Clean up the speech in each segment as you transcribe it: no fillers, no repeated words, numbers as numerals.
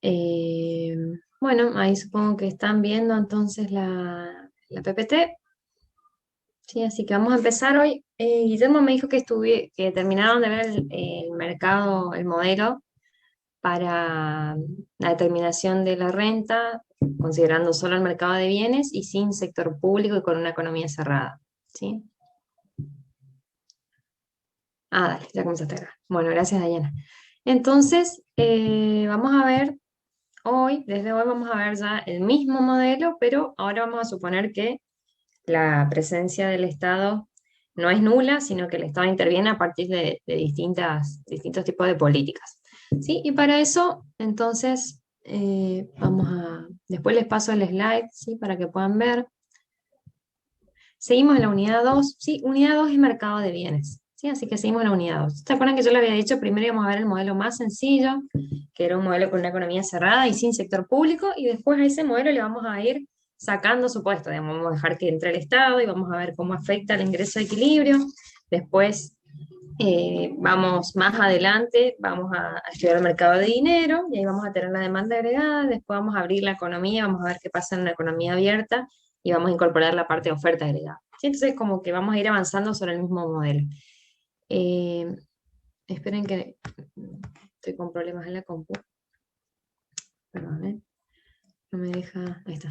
Eh, bueno, ahí supongo que están viendo entonces la PPT. Sí, así que vamos a empezar hoy. Guillermo me dijo que terminaron de ver el mercado, el modelo para la determinación de la renta, considerando solo el mercado de bienes y sin sector público y con una economía cerrada. ¿Sí? Ah, dale, ya comenzaste a grabar. Bueno, gracias, Dayana. Entonces, vamos a ver desde hoy vamos a ver ya el mismo modelo, pero ahora vamos a suponer que la presencia del Estado no es nula, sino que el Estado interviene a partir de distintos tipos de políticas. ¿Sí? Y para eso, entonces, después les paso el slide, ¿sí? Para que puedan ver. Seguimos en la unidad 2, ¿sí? Unidad 2 es mercado de bienes, ¿sí? Así que seguimos en la unidad 2. ¿Se acuerdan que yo le había dicho primero íbamos a ver el modelo más sencillo, que era un modelo con una economía cerrada y sin sector público, y después a ese modelo le vamos a ir sacando supuesto, digamos, vamos a dejar que entre el Estado y vamos a ver cómo afecta el ingreso de equilibrio. Después, vamos más adelante, vamos a estudiar el mercado de dinero, y ahí vamos a tener la demanda agregada, después vamos a abrir la economía, vamos a ver qué pasa en una economía abierta, y vamos a incorporar la parte de oferta agregada. ¿Sí? Entonces, como que vamos a ir avanzando sobre el mismo modelo. Eh, esperen que estoy con problemas en la compu. Perdón, no me deja. Ahí está.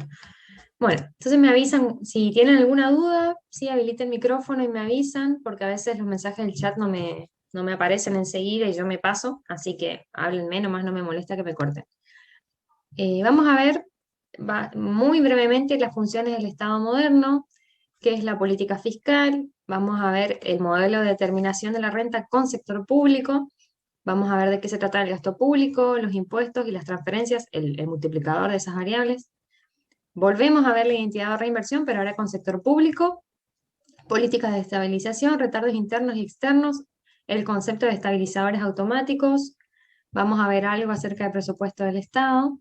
Bueno, entonces me avisan si tienen alguna duda, sí, habiliten el micrófono y me avisan, porque a veces los mensajes del chat no me aparecen enseguida y yo me paso, así que háblenme, nomás no me molesta que me corten. Vamos a ver muy brevemente las funciones del Estado moderno, qué es la política fiscal, vamos a ver el modelo de determinación de la renta con sector público, vamos a ver de qué se trata el gasto público, los impuestos y las transferencias, el multiplicador de esas variables. Volvemos a ver la identidad de reinversión, pero ahora con sector público, políticas de estabilización, retardos internos y externos, el concepto de estabilizadores automáticos, vamos a ver algo acerca del presupuesto del Estado.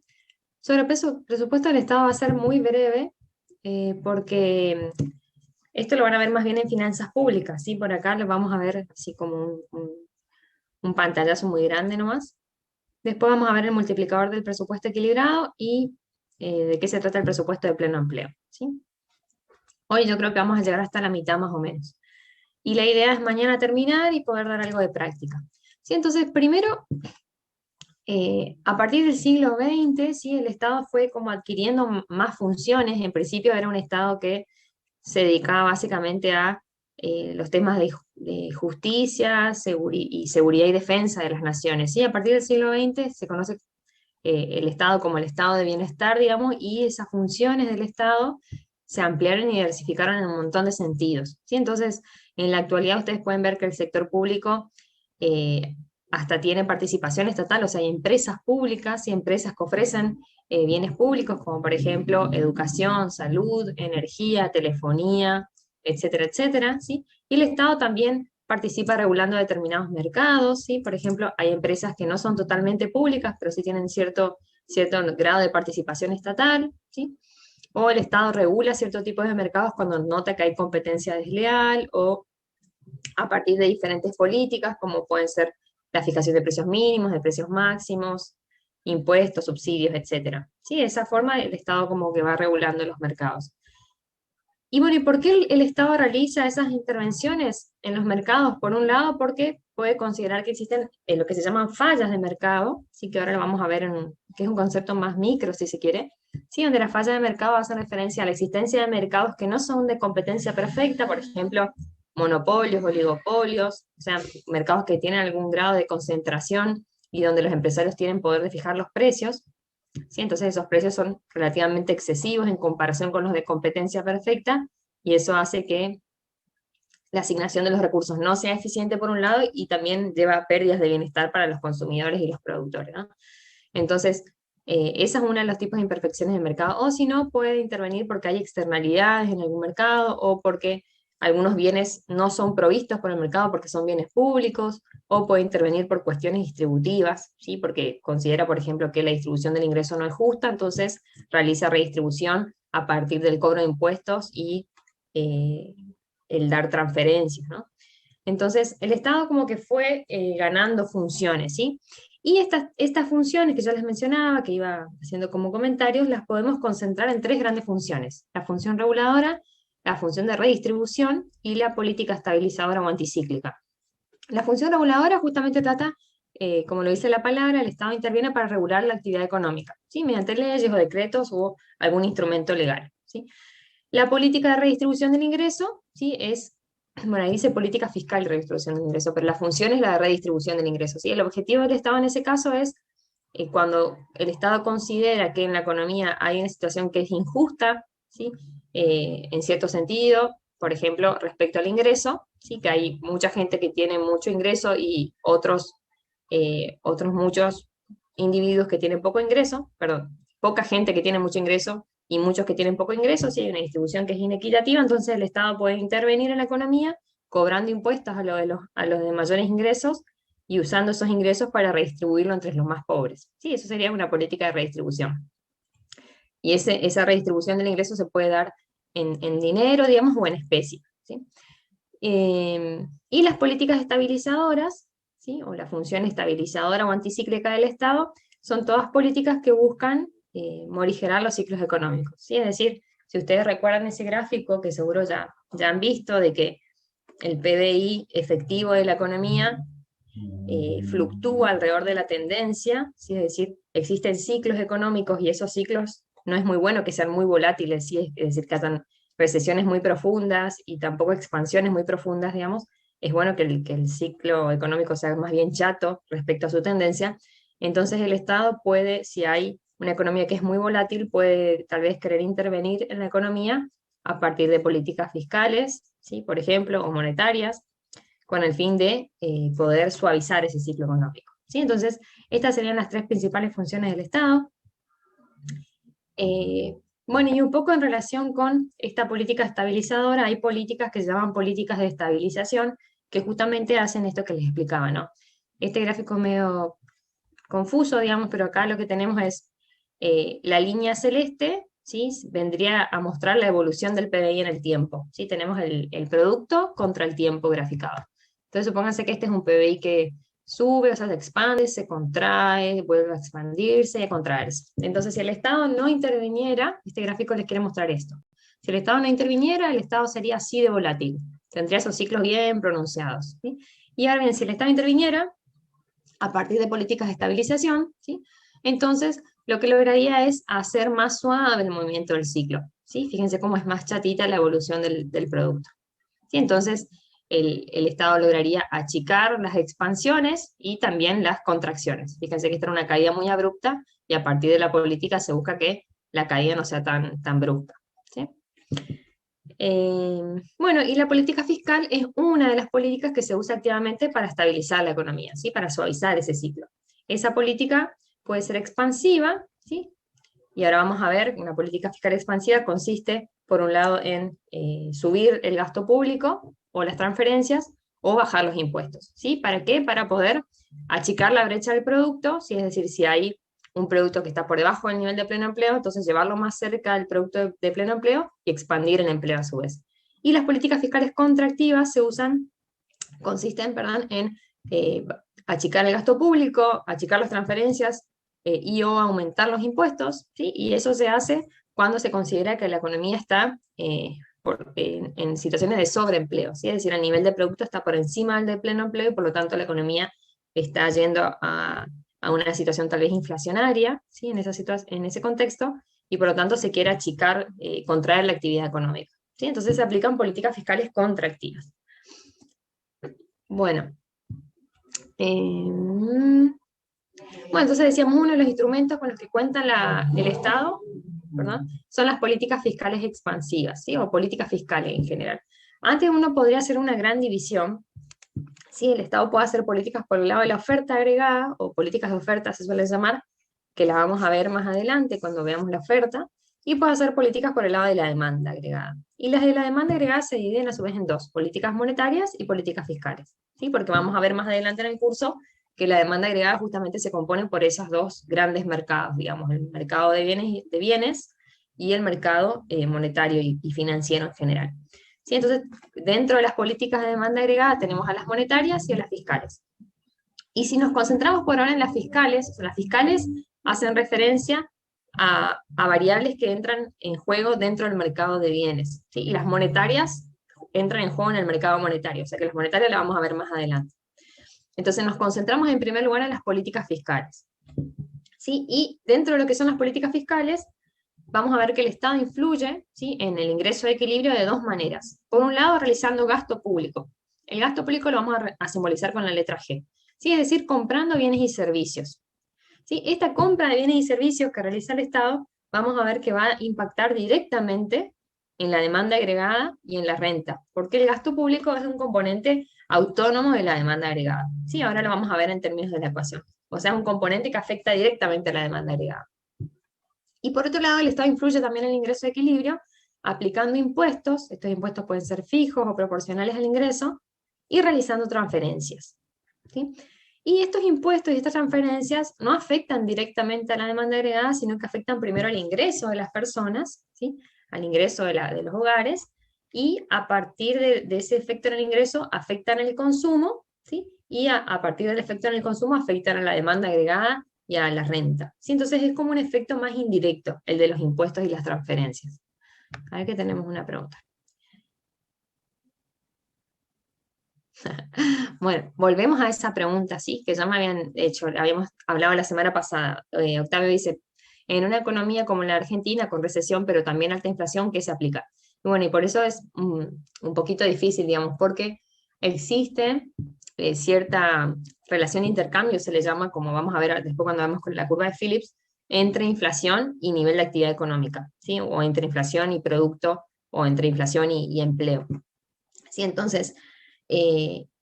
Sobre el presupuesto del Estado va a ser muy breve, porque esto lo van a ver más bien en finanzas públicas, ¿sí? Por acá lo vamos a ver así como un pantallazo muy grande nomás. Después vamos a ver el multiplicador del presupuesto equilibrado y de qué se trata el presupuesto de pleno empleo, ¿sí? Hoy yo creo que vamos a llegar hasta la mitad más o menos. Y la idea es mañana terminar y poder dar algo de práctica. ¿Sí? Entonces, primero, a partir del siglo XX, ¿sí? El Estado fue como adquiriendo más funciones. En principio era un Estado que se dedicaba básicamente a los temas de justicia y seguridad y defensa de las naciones. ¿Sí? A partir del siglo XX se conoce el Estado como el Estado de bienestar, digamos, y esas funciones del Estado se ampliaron y diversificaron en un montón de sentidos. ¿Sí? Entonces, en la actualidad ustedes pueden ver que el sector público eh, hasta tiene participación estatal, o sea, hay empresas públicas y empresas que ofrecen bienes públicos, como por ejemplo educación, salud, energía, telefonía, etcétera, etcétera, ¿sí? Y el Estado también participa regulando determinados mercados, ¿sí? Por ejemplo, hay empresas que no son totalmente públicas, pero sí tienen cierto grado de participación estatal, ¿sí? O el Estado regula ciertos tipos de mercados cuando nota que hay competencia desleal o a partir de diferentes políticas, como pueden ser la fijación de precios mínimos, de precios máximos, impuestos, subsidios, etcétera. ¿Sí? De esa forma el Estado como que va regulando los mercados. Y bueno, ¿y por qué el Estado realiza esas intervenciones en los mercados? Por un lado, porque puede considerar que existen lo que se llaman fallas de mercado, sí que ahora lo vamos a ver, que es un concepto más micro, si se quiere, sí, donde la falla de mercado hace referencia a la existencia de mercados que no son de competencia perfecta, por ejemplo, monopolios, oligopolios, o sea, mercados que tienen algún grado de concentración y donde los empresarios tienen poder de fijar los precios. ¿Sí? Entonces esos precios son relativamente excesivos en comparación con los de competencia perfecta y eso hace que la asignación de los recursos no sea eficiente por un lado y también lleva a pérdidas de bienestar para los consumidores y los productores, ¿no? Entonces, esa es uno de los tipos de imperfecciones del mercado. O si no, puede intervenir porque hay externalidades en algún mercado o porque algunos bienes no son provistos por el mercado porque son bienes públicos, o puede intervenir por cuestiones distributivas, ¿sí? Porque considera, por ejemplo, que la distribución del ingreso no es justa, entonces realiza redistribución a partir del cobro de impuestos y eh, el dar transferencias, ¿no? Entonces, el Estado como que fue ganando funciones, ¿sí? Y estas funciones que ya les mencionaba, que iba haciendo como comentarios, las podemos concentrar en tres grandes funciones: la función reguladora, la función de redistribución y la política estabilizadora o anticíclica. La función reguladora justamente trata, como lo dice la palabra, el Estado interviene para regular la actividad económica, ¿sí? Mediante leyes o decretos o algún instrumento legal, ¿sí? La política de redistribución del ingreso, ¿sí? Bueno, ahí dice política fiscal de redistribución del ingreso, pero la función es la de redistribución del ingreso, ¿sí? El objetivo del Estado en ese caso es, cuando el Estado considera que en la economía hay una situación que es injusta, ¿sí? En cierto sentido, por ejemplo, respecto al ingreso, ¿sí? Que hay mucha gente que tiene mucho ingreso y otros muchos individuos que tienen poco ingreso, perdón, poca gente que tiene mucho ingreso y muchos que tienen poco ingreso, si hay una distribución que es inequitativa, entonces el Estado puede intervenir en la economía cobrando impuestos a los de mayores ingresos y usando esos ingresos para redistribuirlo entre los más pobres. Sí, eso sería una política de redistribución. Y esa redistribución del ingreso se puede dar en dinero, digamos, o en especie, ¿sí? Y las políticas estabilizadoras, ¿sí? O la función estabilizadora o anticíclica del Estado, son todas políticas que buscan morigerar los ciclos económicos, ¿sí? Es decir, si ustedes recuerdan ese gráfico que seguro ya han visto, de que el PBI efectivo de la economía fluctúa alrededor de la tendencia, ¿sí? Es decir, existen ciclos económicos y esos ciclos no es muy bueno que sean muy volátiles, ¿sí? Es decir, que hacen recesiones muy profundas y tampoco expansiones muy profundas, digamos. Es bueno que el ciclo económico sea más bien chato respecto a su tendencia. Entonces el Estado puede, si hay una economía que es muy volátil, puede tal vez querer intervenir en la economía a partir de políticas fiscales, ¿sí? Por ejemplo, o monetarias, con el fin de poder suavizar ese ciclo económico, ¿sí? Entonces, estas serían las tres principales funciones del Estado. Bueno, y un poco en relación con esta política estabilizadora, hay políticas que se llaman políticas de estabilización, que justamente hacen esto que les explicaba, ¿no? Este gráfico es medio confuso, digamos, pero acá lo que tenemos es la línea celeste, ¿sí? Vendría a mostrar la evolución del PBI en el tiempo, ¿sí? Tenemos el producto contra el tiempo graficado. Entonces, supónganse que este es un PBI que sube, o sea, se expande, se contrae, vuelve a expandirse y a contraerse. Entonces, si el Estado no interviniera, este gráfico les quiere mostrar esto. Si el Estado no interviniera, el Estado sería así de volátil. Tendría esos ciclos bien pronunciados, ¿sí? Y ahora bien, si el Estado interviniera, a partir de políticas de estabilización, ¿sí? Entonces, lo que lograría es hacer más suave el movimiento del ciclo, ¿sí? Fíjense cómo es más chatita la evolución del producto, ¿sí? Entonces, el Estado lograría achicar las expansiones y también las contracciones. Fíjense que esta era una caída muy abrupta y a partir de la política se busca que la caída no sea tan brusca, ¿sí? Bueno, y la política fiscal es una de las políticas que se usa activamente para estabilizar la economía, ¿sí? Para suavizar ese ciclo. Esa política puede ser expansiva, ¿sí? Y ahora vamos a ver, una política fiscal expansiva consiste, por un lado, en subir el gasto público o las transferencias o bajar los impuestos, ¿sí? ¿Para qué? Para poder achicar la brecha del producto, ¿sí? Es decir, si hay un producto que está por debajo del nivel de pleno empleo, entonces llevarlo más cerca del producto de pleno empleo y expandir el empleo a su vez. Y las políticas fiscales contractivas consisten, perdón, en achicar el gasto público, achicar las transferencias y o aumentar los impuestos, ¿sí? Y eso se hace cuando se considera que la economía está en situaciones de sobreempleo, ¿sí? Es decir, el nivel de producto está por encima del de pleno empleo y por lo tanto la economía está yendo a una situación tal vez inflacionaria, ¿sí? En ese contexto, y por lo tanto se quiere achicar, contraer la actividad económica, ¿sí? Entonces se aplican políticas fiscales contractivas. Bueno, bueno, entonces decíamos, uno de los instrumentos con los que cuenta el Estado, ¿perdón? Son las políticas fiscales expansivas, ¿sí? O políticas fiscales en general. Antes uno podría hacer una gran división, ¿sí? El Estado puede hacer políticas por el lado de la oferta agregada, o políticas de oferta se suele llamar, que las vamos a ver más adelante cuando veamos la oferta, y puede hacer políticas por el lado de la demanda agregada. Y las de la demanda agregada se dividen a su vez en dos: políticas monetarias y políticas fiscales, ¿sí? Porque vamos a ver más adelante en el curso que la demanda agregada justamente se compone por esos dos grandes mercados, digamos, el mercado de bienes y el mercado monetario y financiero en general. ¿Sí? Entonces, dentro de las políticas de demanda agregada tenemos a las monetarias y a las fiscales. Y si nos concentramos por ahora en las fiscales, o sea, las fiscales hacen referencia a variables que entran en juego dentro del mercado de bienes, ¿sí? Y las monetarias entran en juego en el mercado monetario, o sea que las monetarias las vamos a ver más adelante. Entonces nos concentramos en primer lugar en las políticas fiscales, ¿sí? Y dentro de lo que son las políticas fiscales, vamos a ver que el Estado influye, ¿sí?, en el ingreso de equilibrio de dos maneras. Por un lado, realizando gasto público. El gasto público lo vamos a simbolizar con la letra G, ¿sí? Es decir, comprando bienes y servicios. ¿Sí? Esta compra de bienes y servicios que realiza el Estado, vamos a ver que va a impactar directamente en la demanda agregada y en la renta, porque el gasto público es un componente autónomo de la demanda agregada. ¿Sí? Ahora lo vamos a ver en términos de la ecuación. O sea, es un componente que afecta directamente a la demanda agregada. Y por otro lado, el Estado influye también en el ingreso de equilibrio, aplicando impuestos, estos impuestos pueden ser fijos o proporcionales al ingreso, y realizando transferencias, ¿sí? Y estos impuestos y estas transferencias no afectan directamente a la demanda agregada, sino que afectan primero al ingreso de las personas, ¿sí?, al ingreso de los hogares, y a partir de ese efecto en el ingreso afectan el consumo, ¿sí?, y a partir del efecto en el consumo afectan a la demanda agregada y a la renta, ¿sí? Entonces es como un efecto más indirecto, el de los impuestos y las transferencias. A ver que tenemos una pregunta. Bueno, volvemos a esa pregunta, ¿sí? Que ya me habían hecho, habíamos hablado la semana pasada. Octavio dice, en una economía como la Argentina, con recesión, pero también alta inflación, ¿qué se aplica? Y bueno, y por eso es un poquito difícil, digamos, porque existe cierta relación de intercambio, se le llama, como vamos a ver después cuando vamos con la curva de Phillips, entre inflación y nivel de actividad económica, ¿sí? O entre inflación y producto, o entre inflación y empleo. ¿Sí? Entonces,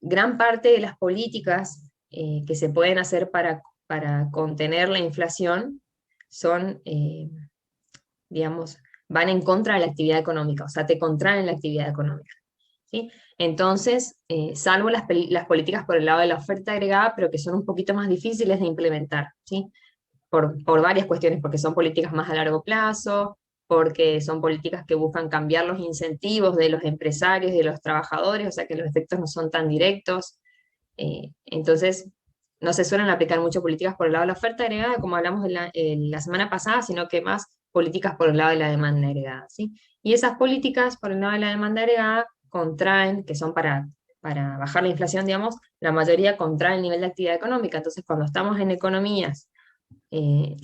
gran parte de las políticas que se pueden hacer para contener la inflación son, digamos, van en contra de la actividad económica, o sea, te contraen la actividad económica, ¿sí? Entonces, salvo las políticas por el lado de la oferta agregada, pero que son un poquito más difíciles de implementar, ¿sí? Por varias cuestiones, porque son políticas más a largo plazo, porque son políticas que buscan cambiar los incentivos de los empresarios y de los trabajadores, o sea que los efectos no son tan directos. Entonces, no se suelen aplicar mucho políticas por el lado de la oferta agregada, como hablamos la semana pasada, sino que más políticas por el lado de la demanda agregada, ¿sí? Y esas políticas por el lado de la demanda agregada contraen, que son para bajar la inflación, digamos, la mayoría contraen el nivel de actividad económica. Entonces, cuando estamos en economías eh,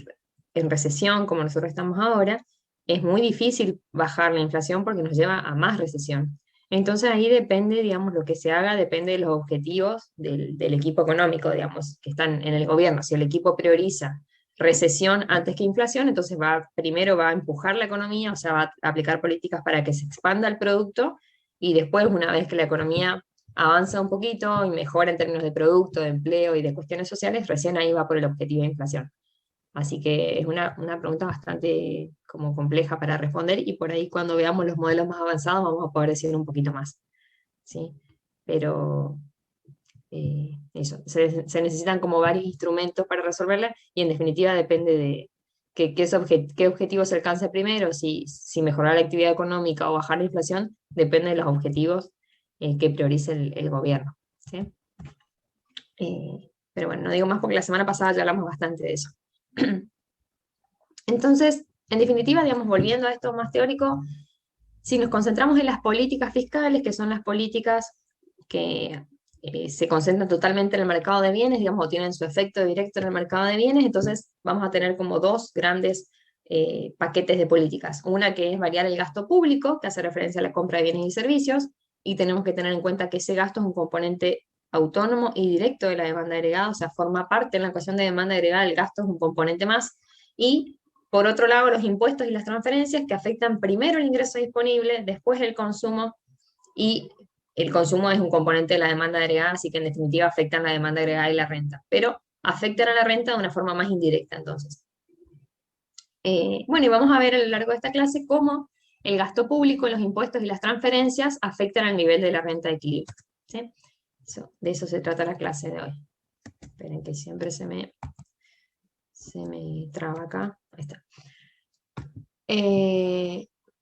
en recesión, como nosotros estamos ahora, es muy difícil bajar la inflación porque nos lleva a más recesión. Entonces ahí depende, digamos, lo que se haga, depende de los objetivos del equipo económico, digamos, que están en el gobierno. Si el equipo prioriza recesión antes que inflación, entonces primero va a empujar la economía, o sea, va a aplicar políticas para que se expanda el producto, y después, una vez que la economía avanza un poquito y mejora en términos de producto, de empleo y de cuestiones sociales, recién ahí va por el objetivo de inflación. Así que es una pregunta bastante como compleja para responder, y por ahí cuando veamos los modelos más avanzados vamos a poder decir un poquito más, ¿sí? Pero eso, se necesitan como varios instrumentos para resolverla, y en definitiva depende de qué objetivo se alcance primero, si mejorar la actividad económica o bajar la inflación, depende de los objetivos que priorice el gobierno, ¿sí? Pero bueno, no digo más porque la semana pasada ya hablamos bastante de eso. Entonces, en definitiva, digamos, volviendo a esto más teórico, si nos concentramos en las políticas fiscales, que son las políticas que se concentran totalmente en el mercado de bienes, digamos, o tienen su efecto directo en el mercado de bienes, entonces vamos a tener como dos grandes paquetes de políticas. Una que es variar el gasto público, que hace referencia a la compra de bienes y servicios, y tenemos que tener en cuenta que ese gasto es un componente autónomo y directo de la demanda agregada, o sea, forma parte en la ecuación de demanda agregada, el gasto es un componente más, y por otro lado, los impuestos y las transferencias que afectan primero el ingreso disponible, después el consumo, y el consumo es un componente de la demanda agregada, así que en definitiva afectan la demanda agregada y la renta, pero afectan a la renta de una forma más indirecta entonces. Bueno, y vamos a ver a lo largo de esta clase cómo el gasto público, los impuestos y las transferencias afectan al nivel de la renta de equilibrio, ¿sí? De eso se trata la clase de hoy. Esperen que siempre se me traba acá. Ahí está.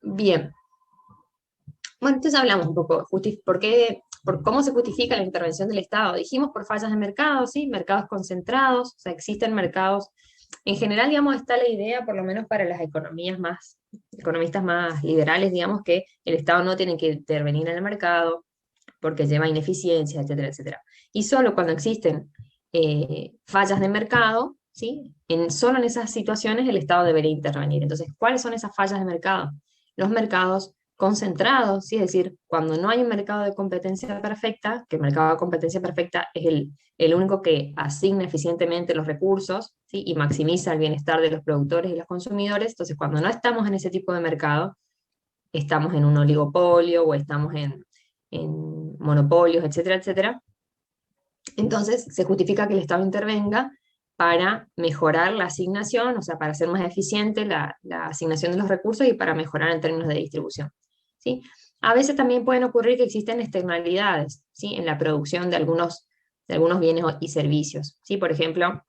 Bien. Bueno, entonces hablamos un poco, por qué por cómo se justifica la intervención del Estado. Dijimos por fallas de mercado, ¿sí? Mercados concentrados, o sea, existen mercados. En general, digamos, está la idea, por lo menos para las economistas más liberales, digamos, que el Estado no tiene que intervenir en el mercado porque lleva ineficiencia, etcétera, etcétera. Y solo cuando existen fallas de mercado, ¿sí? Solo en esas situaciones el Estado debería intervenir. Entonces, ¿cuáles son esas fallas de mercado? Los mercados concentrados, ¿sí? Es decir, cuando no hay un mercado de competencia perfecta, que el mercado de competencia perfecta es el único que asigna eficientemente los recursos, ¿sí? Y maximiza el bienestar de los productores y los consumidores. Entonces, cuando no estamos en ese tipo de mercado, estamos en un oligopolio o estamos en monopolios, etcétera, etcétera. Entonces, se justifica que el Estado intervenga para mejorar la asignación, o sea, para hacer más eficiente la asignación de los recursos y para mejorar en términos de distribución, ¿sí? A veces también pueden ocurrir que existen externalidades, ¿sí? En la producción de algunos bienes y servicios, ¿sí? Por ejemplo,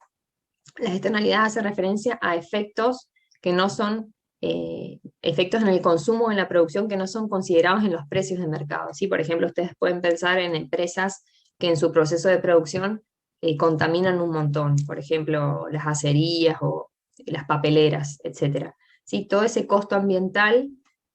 las externalidades hacen referencia a efectos que no son efectos en el consumo o en la producción que no son considerados en los precios de mercado, ¿sí? Por ejemplo, ustedes pueden pensar en empresas que en su proceso de producción contaminan un montón, por ejemplo, las acerías o las papeleras, etcétera, ¿sí? Todo ese costo ambiental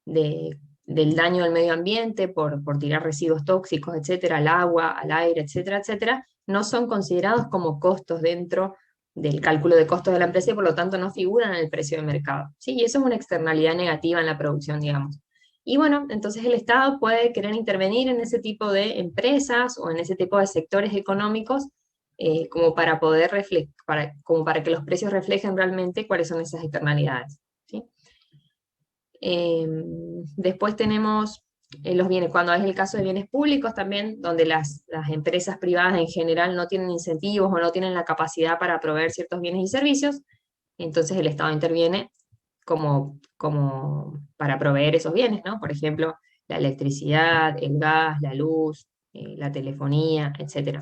del daño al medio ambiente por tirar residuos tóxicos, etcétera, al agua, al aire, etcétera, etcétera, no son considerados como costos dentro del cálculo de costos de la empresa y por lo tanto no figuran en el precio de mercado, ¿sí? Y eso es una externalidad negativa en la producción, digamos. Y bueno, entonces el Estado puede querer intervenir en ese tipo de empresas o en ese tipo de sectores económicos como para poder como para que los precios reflejen realmente cuáles son esas externalidades, ¿sí? Después tenemos los bienes, cuando es el caso de bienes públicos también, donde las empresas privadas en general no tienen incentivos o no tienen la capacidad para proveer ciertos bienes y servicios, entonces el Estado interviene como para proveer esos bienes, ¿no? Por ejemplo, la electricidad, el gas, la luz, la telefonía, etc.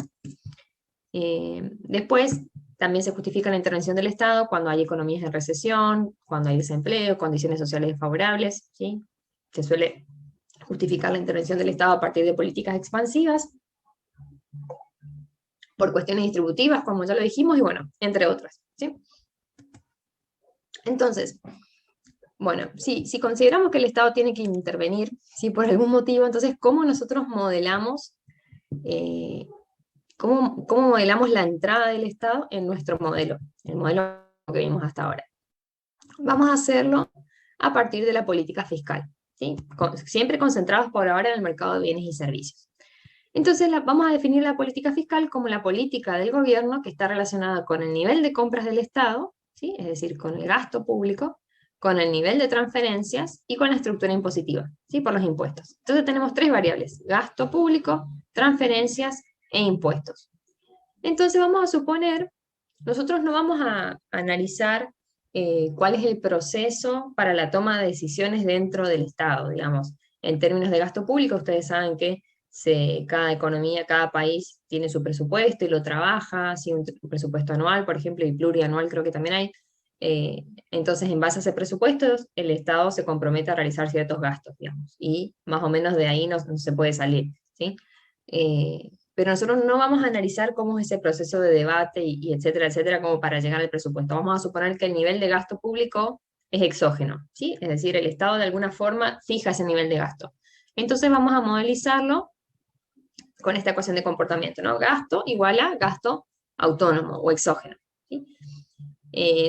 Después, también se justifica la intervención del Estado cuando hay economías en recesión, cuando hay desempleo, condiciones sociales desfavorables, ¿sí? Se suele justificar la intervención del Estado a partir de políticas expansivas, por cuestiones distributivas, como ya lo dijimos, y bueno, entre otras, ¿sí? Entonces, bueno, si consideramos que el Estado tiene que intervenir, si por algún motivo, entonces, ¿cómo nosotros modelamos, cómo modelamos la entrada del Estado en nuestro modelo, el modelo que vimos hasta ahora? Vamos a hacerlo a partir de la política fiscal, ¿sí? Siempre concentrados por ahora en el mercado de bienes y servicios. Entonces vamos a definir la política fiscal como la política del gobierno que está relacionada con el nivel de compras del Estado, ¿sí? Es decir, con el gasto público, con el nivel de transferencias y con la estructura impositiva, ¿sí? Por los impuestos. Entonces tenemos tres variables: gasto público, transferencias e impuestos. Entonces vamos a suponer, nosotros no vamos a analizar cuál es el proceso para la toma de decisiones dentro del Estado, digamos. En términos de gasto público, ustedes saben que cada economía, cada país tiene su presupuesto y lo trabaja, ¿sí? Un presupuesto anual, por ejemplo, y plurianual creo que también hay. Entonces, en base a ese presupuesto, el Estado se compromete a realizar ciertos gastos, digamos, y más o menos de ahí no se puede salir, ¿sí? Pero nosotros no vamos a analizar cómo es ese proceso de debate y etcétera, etcétera, como para llegar al presupuesto. Vamos a suponer que el nivel de gasto público es exógeno, ¿sí? Es decir, el Estado de alguna forma fija ese nivel de gasto. Entonces vamos a modelizarlo con esta ecuación de comportamiento, ¿no? Gasto igual a gasto autónomo o exógeno, ¿sí?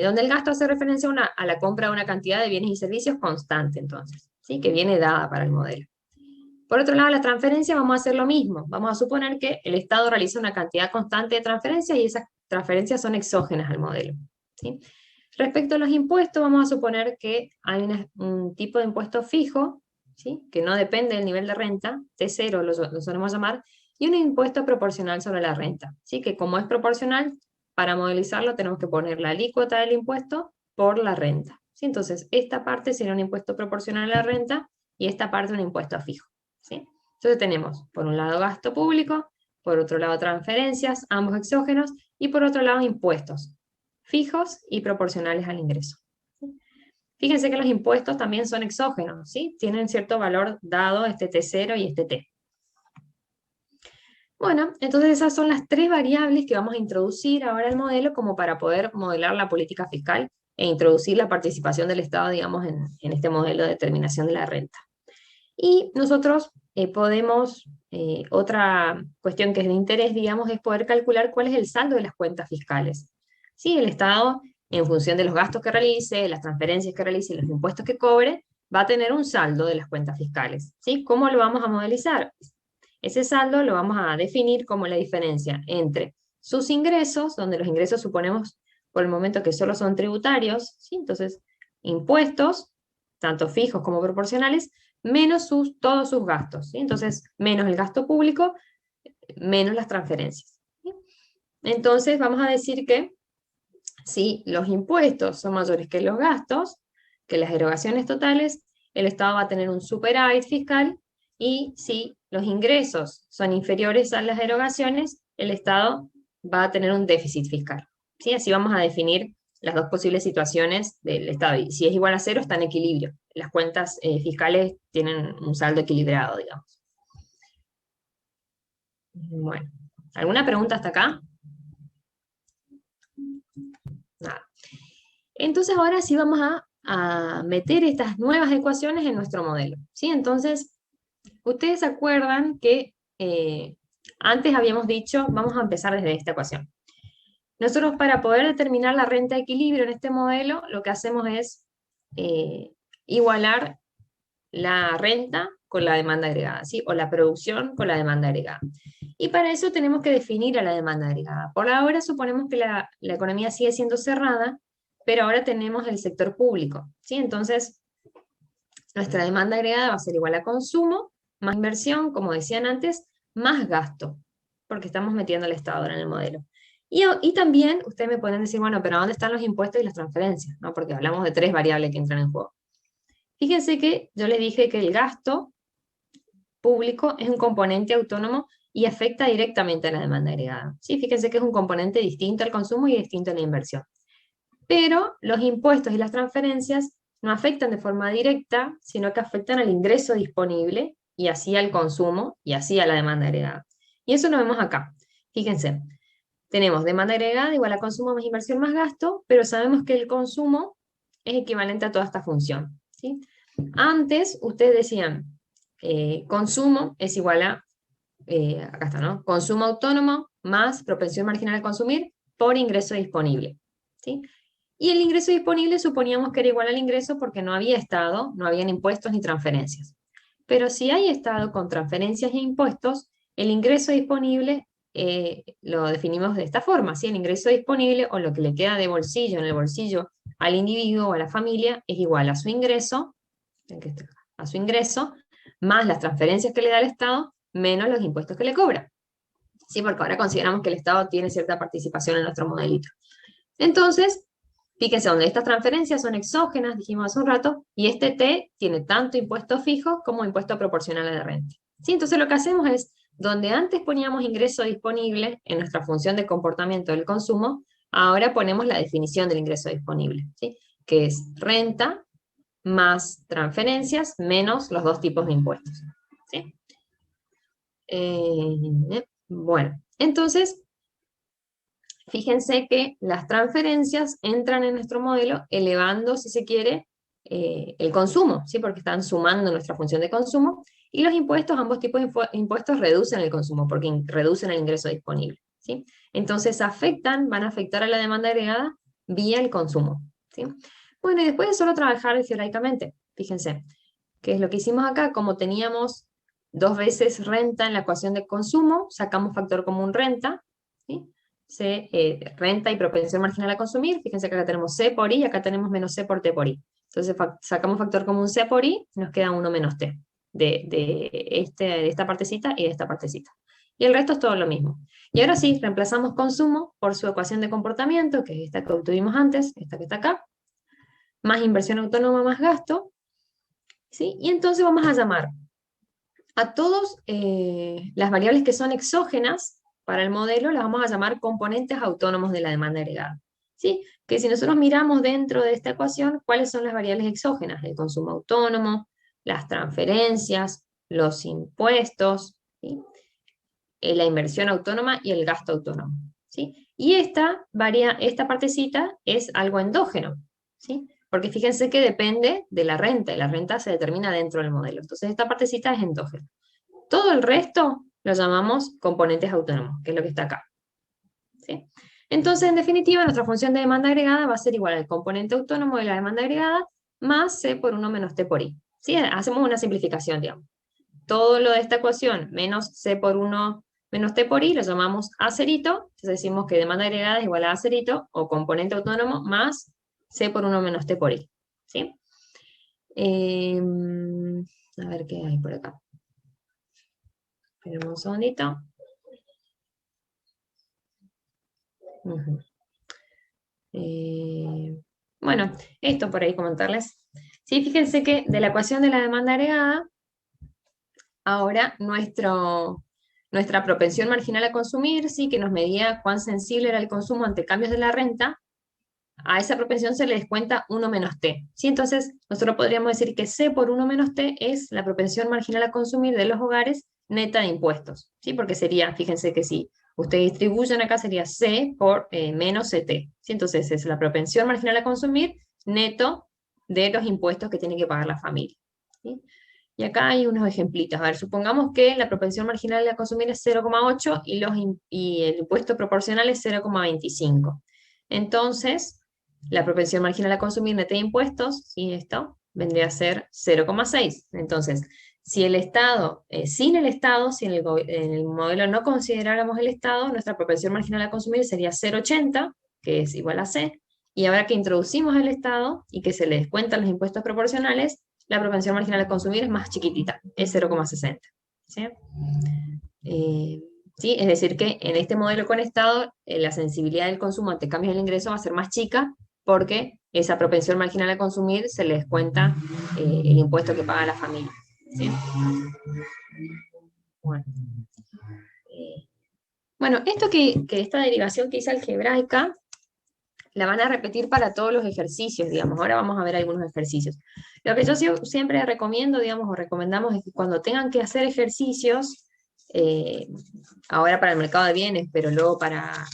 Donde el gasto hace referencia a la compra de una cantidad de bienes y servicios constante, entonces, ¿sí? Que viene dada para el modelo. Por otro lado, las transferencias vamos a hacer lo mismo. Vamos a suponer que el Estado realiza una cantidad constante de transferencias y esas transferencias son exógenas al modelo, ¿sí? Respecto a los impuestos, vamos a suponer que hay un tipo de impuesto fijo, ¿sí? Que no depende del nivel de renta, T0 lo solemos llamar, y un impuesto proporcional sobre la renta, ¿sí? Que como es proporcional, para modelizarlo tenemos que poner la alícuota del impuesto por la renta, ¿sí? Entonces, esta parte será un impuesto proporcional a la renta y esta parte un impuesto fijo, ¿sí? Entonces tenemos, por un lado, gasto público, por otro lado, transferencias, ambos exógenos, y por otro lado, impuestos fijos y proporcionales al ingreso. Fíjense que los impuestos también son exógenos, ¿sí? Tienen cierto valor dado este T0 y este T. Bueno, entonces esas son las tres variables que vamos a introducir ahora al modelo como para poder modelar la política fiscal e introducir la participación del Estado, digamos, en este modelo de determinación de la renta. Y nosotros podemos, otra cuestión que es de interés, digamos, es poder calcular cuál es el saldo de las cuentas fiscales. Sí, el Estado, en función de los gastos que realice, las transferencias que realice y los impuestos que cobre, va a tener un saldo de las cuentas fiscales. ¿Sí? ¿Cómo lo vamos a modelizar? Ese saldo lo vamos a definir como la diferencia entre sus ingresos, donde los ingresos suponemos por el momento que solo son tributarios, ¿sí? Entonces, impuestos, tanto fijos como proporcionales, menos todos sus gastos, ¿sí? Entonces, menos el gasto público, menos las transferencias, ¿sí? Entonces, vamos a decir que si los impuestos son mayores que los gastos, que las erogaciones totales, el Estado va a tener un superávit fiscal, y si los ingresos son inferiores a las erogaciones, el Estado va a tener un déficit fiscal. ¿Sí? Así vamos a definir las dos posibles situaciones del Estado. Y si es igual a cero, está en equilibrio. Las cuentas fiscales tienen un saldo equilibrado, digamos. Bueno, ¿alguna pregunta hasta acá? Nada. Entonces ahora sí vamos a meter estas nuevas ecuaciones en nuestro modelo, ¿sí? Entonces, ustedes se acuerdan que antes habíamos dicho, vamos a empezar desde esta ecuación. Nosotros para poder determinar la renta de equilibrio en este modelo, lo que hacemos es igualar la renta con la demanda agregada, ¿sí? O la producción con la demanda agregada. Y para eso tenemos que definir a la demanda agregada. Por ahora suponemos que la economía sigue siendo cerrada, pero ahora tenemos el sector público, ¿sí? Entonces, nuestra demanda agregada va a ser igual a consumo, más inversión, como decían antes, más gasto, porque estamos metiendo al Estado ahora en el modelo. Y también ustedes me pueden decir, bueno, pero ¿dónde están los impuestos y las transferencias? ¿No? Porque hablamos de tres variables que entran en juego. Fíjense que yo les dije que el gasto público es un componente autónomo y afecta directamente a la demanda agregada. ¿Sí? Fíjense que es un componente distinto al consumo y distinto a la inversión. Pero los impuestos y las transferencias no afectan de forma directa, sino que afectan al ingreso disponible y así al consumo y así a la demanda agregada. Y eso lo vemos acá. Fíjense, tenemos demanda agregada igual a consumo más inversión más gasto, pero sabemos que el consumo es equivalente a toda esta función, ¿sí? Antes ustedes decían, consumo es igual a, acá está, ¿no? Consumo autónomo más propensión marginal a consumir por ingreso disponible, ¿sí? Y el ingreso disponible suponíamos que era igual al ingreso porque no había estado, no habían impuestos ni transferencias. Pero si hay estado con transferencias e impuestos, el ingreso disponible lo definimos de esta forma, ¿sí? El ingreso disponible o lo que le queda de bolsillo en el bolsillo al individuo o a la familia es igual a su ingreso, más las transferencias que le da el Estado, menos los impuestos que le cobra. ¿Sí? Porque ahora consideramos que el Estado tiene cierta participación en nuestro modelito. Entonces, fíjense, donde estas transferencias son exógenas, dijimos hace un rato, y este T tiene tanto impuesto fijo como impuesto proporcional a la renta. ¿Sí? Entonces lo que hacemos es, donde antes poníamos ingreso disponible en nuestra función de comportamiento del consumo, ahora ponemos la definición del ingreso disponible, ¿sí? Que es renta más transferencias menos los dos tipos de impuestos. ¿Sí? Bueno, entonces fíjense que las transferencias entran en nuestro modelo elevando, si se quiere, el consumo, ¿sí? Porque están sumando nuestra función de consumo, y los impuestos, ambos tipos de impuestos reducen el consumo porque reducen el ingreso disponible, ¿sí? Entonces van a afectar a la demanda agregada vía el consumo, ¿sí? Bueno, y después de solo trabajar algebraicamente, fíjense, que es lo que hicimos acá, como teníamos dos veces renta en la ecuación de consumo, sacamos factor común renta, ¿sí? Renta y propensión marginal a consumir, fíjense que acá tenemos C por I y acá tenemos menos C por T por I. Entonces sacamos factor común C por I, nos queda 1 menos T, de esta partecita y de esta partecita. Y el resto es todo lo mismo. Y ahora sí, reemplazamos consumo por su ecuación de comportamiento, que es esta que obtuvimos antes, esta que está acá, más inversión autónoma más gasto, ¿sí? Y entonces vamos a llamar a todas las variables que son exógenas para el modelo, las vamos a llamar componentes autónomos de la demanda agregada. ¿Sí? Que si nosotros miramos dentro de esta ecuación, ¿cuáles son las variables exógenas? El consumo autónomo, las transferencias, los impuestos, ¿sí? la inversión autónoma y el gasto autónomo, ¿sí? Y esta partecita es algo endógeno, ¿sí? Porque fíjense que depende de la renta, y la renta se determina dentro del modelo. Entonces esta partecita es endógena. Todo el resto lo llamamos componentes autónomos, que es lo que está acá, ¿sí? Entonces, en definitiva, nuestra función de demanda agregada va a ser igual al componente autónomo de la demanda agregada más C por 1 menos T por I. ¿Sí? Hacemos una simplificación, digamos. Todo lo de esta ecuación menos C por 1 menos T por I lo llamamos A cerito. Entonces decimos que demanda agregada es igual a A cerito o componente autónomo más C por 1 menos T por I. ¿Sí? A ver qué hay por acá. Esperemos un segundito. Uh-huh. Bueno, esto por ahí comentarles. Sí, fíjense que de la ecuación de la demanda agregada, ahora nuestra propensión marginal a consumir, sí, que nos medía cuán sensible era el consumo ante cambios de la renta, a esa propensión se le descuenta 1 menos T. ¿Sí? Entonces, nosotros podríamos decir que C por 1 menos T es la propensión marginal a consumir de los hogares neta de impuestos. ¿Sí? Porque sería, fíjense que si ustedes distribuyen acá sería C por menos CT. ¿Sí? Entonces, es la propensión marginal a consumir neto de los impuestos que tiene que pagar la familia. ¿Sí? Y acá hay unos ejemplitos. A ver, supongamos que la propensión marginal a consumir es 0,8 y el impuesto proporcional es 0,25. Entonces, la propensión marginal a consumir neta de impuestos, ¿sí? Esto vendría a ser 0,6. Entonces, si el Estado, sin el Estado, si en el modelo no consideráramos el Estado, nuestra propensión marginal a consumir sería 0,80, que es igual a C, y ahora que introducimos el Estado y que se le descuentan los impuestos proporcionales, la propensión marginal a consumir es más chiquitita, es 0,60. ¿Sí? ¿Sí? Es decir, que en este modelo con Estado, la sensibilidad del consumo ante cambios del ingreso va a ser más chica porque esa propensión marginal a consumir se le descuenta el impuesto que paga la familia. ¿Sí? Bueno, esto que esta derivación que hice algebraica, la van a repetir para todos los ejercicios, digamos. Ahora vamos a ver algunos ejercicios. Lo que yo siempre recomiendo, digamos, o recomendamos es que cuando tengan que hacer ejercicios, ahora para el mercado de bienes, pero luego para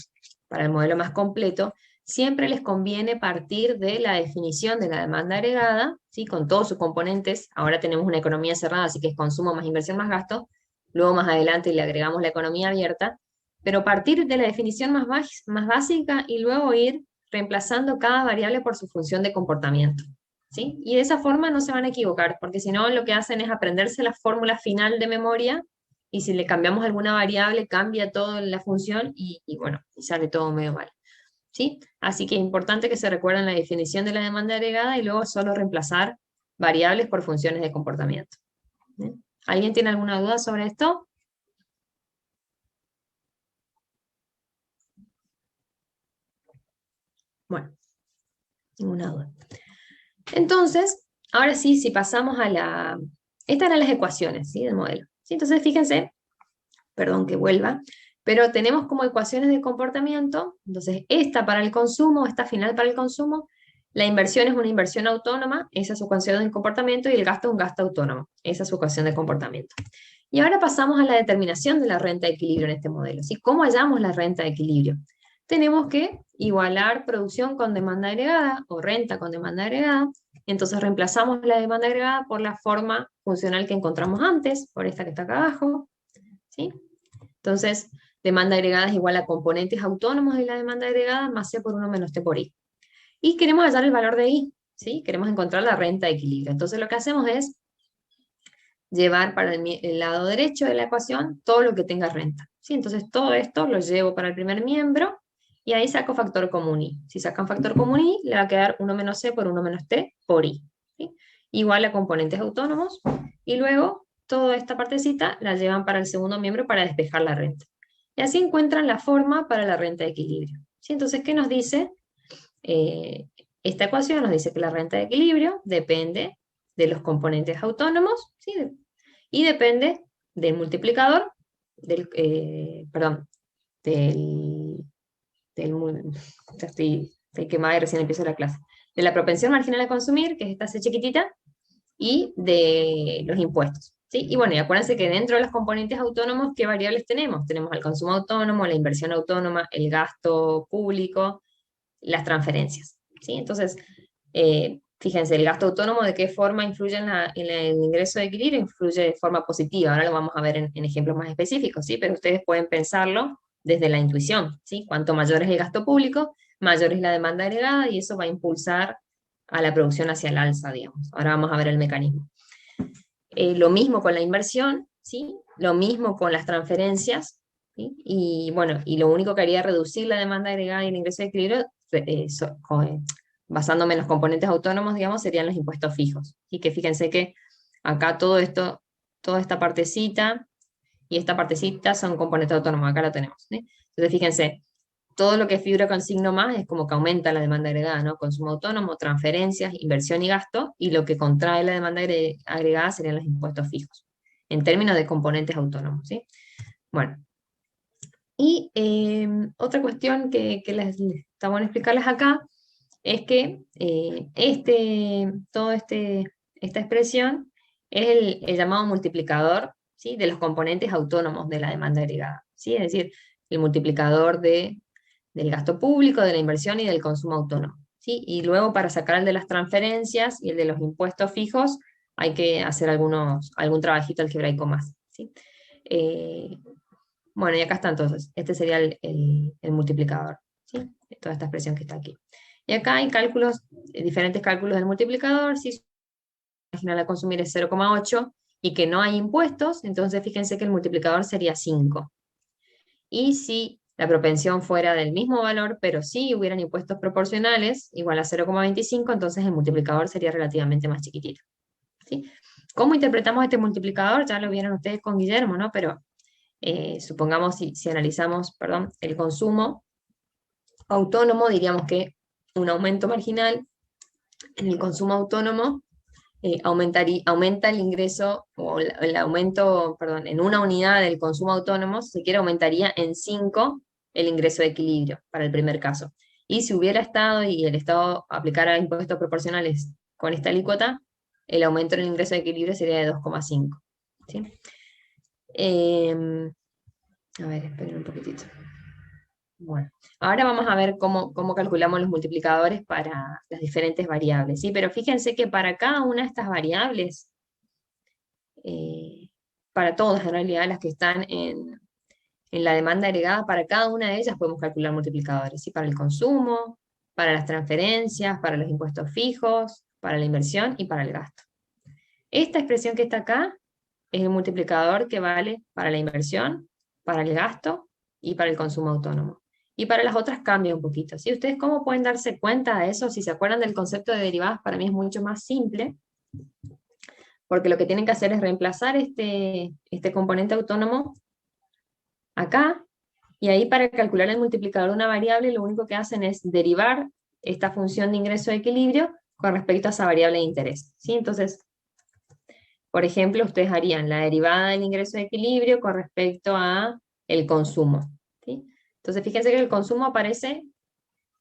el modelo más completo, siempre les conviene partir de la definición de la demanda agregada, ¿sí? Con todos sus componentes. Ahora tenemos una economía cerrada, así que es consumo más inversión más gasto. Luego más adelante le agregamos la economía abierta, pero partir de la definición más básica y luego ir reemplazando cada variable por su función de comportamiento. ¿Sí? Y de esa forma no se van a equivocar, porque si no lo que hacen es aprenderse la fórmula final de memoria, y si le cambiamos alguna variable cambia toda la función y bueno, y sale todo medio mal. ¿Sí? Así que es importante que se recuerden la definición de la demanda agregada y luego solo reemplazar variables por funciones de comportamiento. ¿Sí? ¿Alguien tiene alguna duda sobre esto? Bueno, ninguna duda. Entonces, ahora sí, si pasamos a la... Estas eran las ecuaciones, ¿sí? Del modelo. ¿Sí? Entonces, fíjense, perdón que vuelva, pero tenemos como ecuaciones de comportamiento, entonces esta para el consumo, esta final para el consumo, la inversión es una inversión autónoma, esa es su ecuación de comportamiento, y el gasto es un gasto autónomo, esa es su ecuación de comportamiento. Y ahora pasamos a la determinación de la renta de equilibrio en este modelo, ¿sí? ¿Cómo hallamos la renta de equilibrio? Tenemos que igualar producción con demanda agregada, o renta con demanda agregada, entonces reemplazamos la demanda agregada por la forma funcional que encontramos antes, por esta que está acá abajo, ¿sí? Entonces, demanda agregada es igual a componentes autónomos de la demanda agregada más C por 1 menos T por I. Y queremos hallar el valor de I, ¿sí? Queremos encontrar la renta de equilibrio. Entonces lo que hacemos es llevar para el lado derecho de la ecuación todo lo que tenga renta, ¿sí? Entonces todo esto lo llevo para el primer miembro y ahí saco factor común I. Si sacan factor común I, le va a quedar 1 menos C por 1 menos T por I, ¿sí? Igual a componentes autónomos, y luego toda esta partecita la llevan para el segundo miembro para despejar la renta. Y así encuentran la forma para la renta de equilibrio. ¿Sí? Entonces, ¿qué nos dice? Esta ecuación nos dice que la renta de equilibrio depende de los componentes autónomos, ¿sí? Y depende del multiplicador, perdón, estoy quemada y recién empiezo la clase, de la propensión marginal a consumir, que es esta C chiquitita, y de los impuestos. ¿sí? Y bueno, y acuérdense que dentro de los componentes autónomos, ¿qué variables tenemos? Tenemos el consumo autónomo, la inversión autónoma, el gasto público, las transferencias, ¿sí? Entonces, fíjense, el gasto autónomo, ¿de qué forma influye en el ingreso de equilibrio? Influye de forma positiva. Ahora lo vamos a ver en ejemplos más específicos, ¿sí? Pero ustedes pueden pensarlo desde la intuición, ¿sí? Cuanto mayor es el gasto público, mayor es la demanda agregada y eso va a impulsar a la producción hacia el alza, digamos. Ahora vamos a ver el mecanismo. Lo mismo con la inversión, ¿sí? Lo mismo con las transferencias, ¿sí? Y bueno, y lo único que haría reducir la demanda agregada y el ingreso de equilibrio, basándome en los componentes autónomos, digamos, serían los impuestos fijos. Y que fíjense que acá todo esto, toda esta partecita y esta partecita son componentes autónomos, acá lo tenemos, ¿sí? Entonces fíjense, todo lo que figura con signo más es como que aumenta la demanda agregada, ¿no? Consumo autónomo, transferencias, inversión y gasto, y lo que contrae la demanda agregada serían los impuestos fijos, en términos de componentes autónomos, ¿sí? Bueno, y otra cuestión que está bueno explicarles acá es que esta expresión es el llamado multiplicador, ¿sí? De los componentes autónomos de la demanda agregada, ¿sí? Es decir, el multiplicador del gasto público, de la inversión y del consumo autónomo, ¿sí? Y luego para sacar el de las transferencias y el de los impuestos fijos hay que hacer algún trabajito algebraico más, ¿sí? Eh, bueno, y acá está entonces, este sería el multiplicador, ¿sí? Toda esta expresión que está aquí. Y acá hay cálculos, diferentes cálculos del multiplicador, si su marginal a consumir es 0,8 y que no hay impuestos, entonces fíjense que el multiplicador sería 5. Y si la propensión fuera del mismo valor, pero sí hubieran impuestos proporcionales, igual a 0,25, entonces el multiplicador sería relativamente más chiquitito, ¿sí? ¿Cómo interpretamos este multiplicador? Ya lo vieron ustedes con Guillermo, ¿no? Pero supongamos si analizamos, perdón, el consumo autónomo, diríamos que un aumento marginal en el consumo autónomo aumenta el ingreso, o el aumento, perdón, en una unidad del consumo autónomo, si se quiere, aumentaría en 5 el ingreso de equilibrio para el primer caso. Y si hubiera estado y el Estado aplicara impuestos proporcionales con esta alícuota, el aumento en el ingreso de equilibrio sería de 2,5. ¿Sí? A ver, esperen un poquitito. Bueno, ahora vamos a ver cómo calculamos los multiplicadores para las diferentes variables, ¿sí? Pero fíjense que para cada una de estas variables, para todas en realidad las que están en la demanda agregada, para cada una de ellas podemos calcular multiplicadores, ¿sí? Para el consumo, para las transferencias, para los impuestos fijos, para la inversión y para el gasto. Esta expresión que está acá es el multiplicador que vale para la inversión, para el gasto y para el consumo autónomo. Y para las otras cambia un poquito, ¿sí? ¿Ustedes cómo pueden darse cuenta de eso? Si se acuerdan del concepto de derivadas, para mí es mucho más simple, porque lo que tienen que hacer es reemplazar este componente autónomo acá, y ahí para calcular el multiplicador de una variable, lo único que hacen es derivar esta función de ingreso de equilibrio con respecto a esa variable de interés, ¿sí? Entonces, por ejemplo, ustedes harían la derivada del ingreso de equilibrio con respecto a el consumo, ¿sí? Entonces, fíjense que el consumo aparece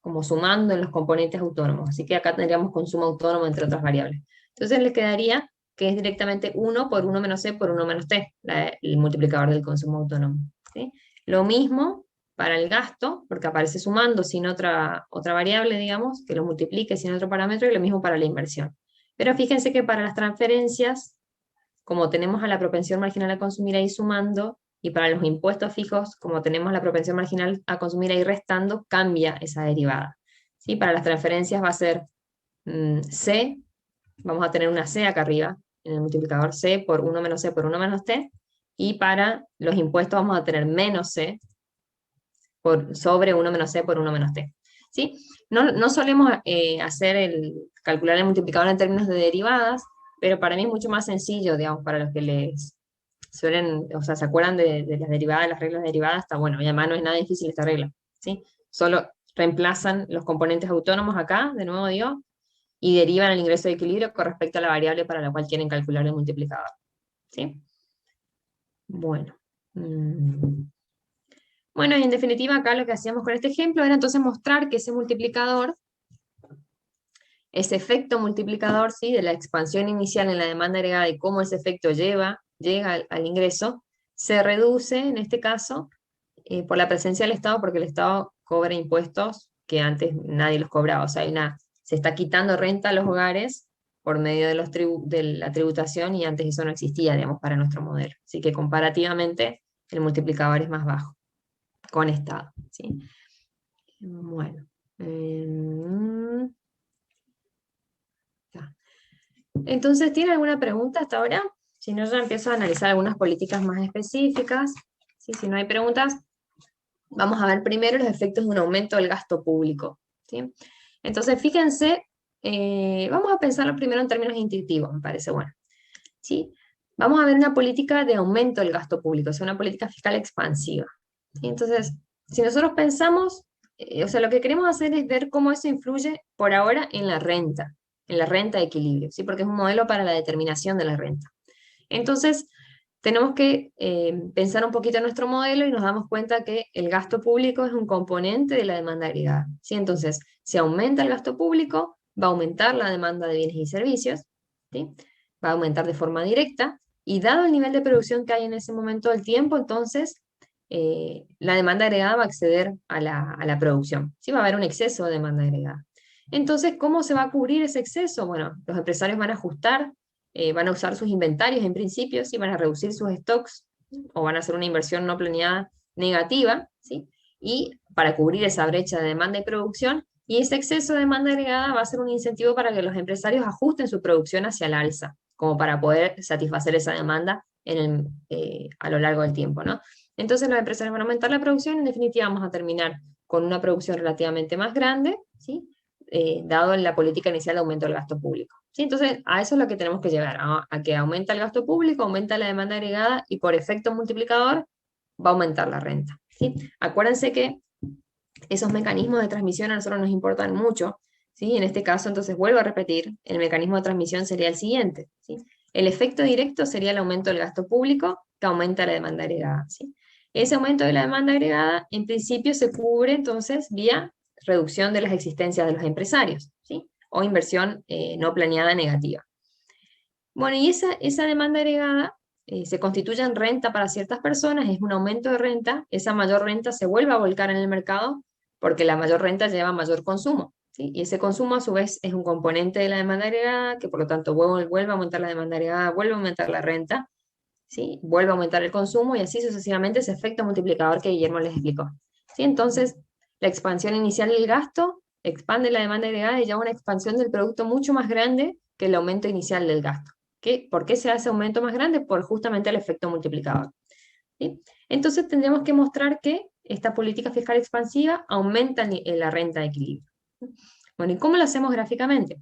como sumando en los componentes autónomos, así que acá tendríamos consumo autónomo entre otras variables. Entonces les quedaría que es directamente 1 por 1 menos c por 1 menos t, el multiplicador del consumo autónomo, ¿sí? Lo mismo para el gasto, porque aparece sumando sin otra variable, digamos, que lo multiplique sin otro parámetro, y lo mismo para la inversión. Pero fíjense que para las transferencias, como tenemos a la propensión marginal a consumir ahí sumando, y para los impuestos fijos, como tenemos la propensión marginal a consumir ahí restando, cambia esa derivada, ¿sí? Para las transferencias va a ser C, vamos a tener una C acá arriba, en el multiplicador C por 1 menos C por 1 menos T, y para los impuestos vamos a tener menos C sobre 1 menos C por 1 menos T, ¿sí? No solemos calcular el multiplicador en términos de derivadas, pero para mí es mucho más sencillo, digamos, para los que les suelen, o sea, se acuerdan de las derivadas, las reglas derivadas, está bueno, y además no es nada difícil esta regla, ¿sí? Solo reemplazan los componentes autónomos acá, de nuevo digo, y derivan el ingreso de equilibrio con respecto a la variable para la cual quieren calcular el multiplicador, ¿sí? Bueno. Bueno, y en definitiva acá lo que hacíamos con este ejemplo era entonces mostrar que ese multiplicador, ese efecto multiplicador, ¿sí? De la expansión inicial en la demanda agregada y cómo ese efecto lleva llega al ingreso, se reduce, en este caso, por la presencia del Estado, porque el Estado cobra impuestos que antes nadie los cobraba. O sea, se está quitando renta a los hogares por medio de, de la tributación y antes eso no existía, digamos, para nuestro modelo. Así que comparativamente el multiplicador es más bajo con Estado, ¿sí? Bueno. Ya. Entonces, ¿tiene alguna pregunta hasta ahora? Si no, ya empiezo a analizar algunas políticas más específicas. ¿Sí? Si no hay preguntas, vamos a ver primero los efectos de un aumento del gasto público, ¿sí? Entonces, fíjense, vamos a pensarlo primero en términos intuitivos, me parece bueno, ¿sí? Vamos a ver una política de aumento del gasto público, o sea, una política fiscal expansiva, ¿sí? Entonces, si nosotros pensamos, o sea, lo que queremos hacer es ver cómo eso influye por ahora en la renta de equilibrio, ¿sí? Porque es un modelo para la determinación de la renta. Entonces, tenemos que pensar un poquito en nuestro modelo y nos damos cuenta que el gasto público es un componente de la demanda agregada, ¿sí? Entonces, si aumenta el gasto público, va a aumentar la demanda de bienes y servicios, ¿sí? Va a aumentar de forma directa, y dado el nivel de producción que hay en ese momento del tiempo, entonces la demanda agregada va a acceder a la producción, ¿sí? Va a haber un exceso de demanda agregada. Entonces, ¿cómo se va a cubrir ese exceso? Bueno, los empresarios van a ajustar, van a usar sus inventarios en principio, ¿sí? Van a reducir sus stocks o van a hacer una inversión no planeada negativa, ¿sí? Y para cubrir esa brecha de demanda y producción, y ese exceso de demanda agregada va a ser un incentivo para que los empresarios ajusten su producción hacia el alza, como para poder satisfacer esa demanda a lo largo del tiempo, ¿no? Entonces los empresarios van a aumentar la producción y en definitiva vamos a terminar con una producción relativamente más grande, ¿sí? Dado en la política inicial de aumento del gasto público. ¿Sí? Entonces, a eso es lo que tenemos que llegar, a que aumenta el gasto público, aumenta la demanda agregada y por efecto multiplicador va a aumentar la renta. ¿Sí? Acuérdense que esos mecanismos de transmisión a nosotros nos importan mucho. ¿Sí? En este caso, entonces, vuelvo a repetir, el mecanismo de transmisión sería el siguiente. ¿Sí? El efecto directo sería el aumento del gasto público que aumenta la demanda agregada. ¿Sí? Ese aumento de la demanda agregada, en principio, se cubre entonces vía reducción de las existencias de los empresarios, ¿sí? O inversión no planeada negativa. Bueno, y esa demanda agregada se constituye en renta para ciertas personas, es un aumento de renta, esa mayor renta se vuelve a volcar en el mercado porque la mayor renta lleva mayor consumo, ¿sí? Y ese consumo a su vez es un componente de la demanda agregada, que por lo tanto vuelve a aumentar la demanda agregada, vuelve a aumentar la renta, ¿sí? Vuelve a aumentar el consumo y así sucesivamente ese efecto multiplicador que Guillermo les explicó, ¿sí? Entonces, la expansión inicial del gasto expande la demanda agregada y lleva una expansión del producto mucho más grande que el aumento inicial del gasto. ¿Por qué se hace aumento más grande? Por justamente el efecto multiplicador, ¿sí? Entonces tendríamos que mostrar que esta política fiscal expansiva aumenta la renta de equilibrio. Bueno, ¿y cómo lo hacemos gráficamente?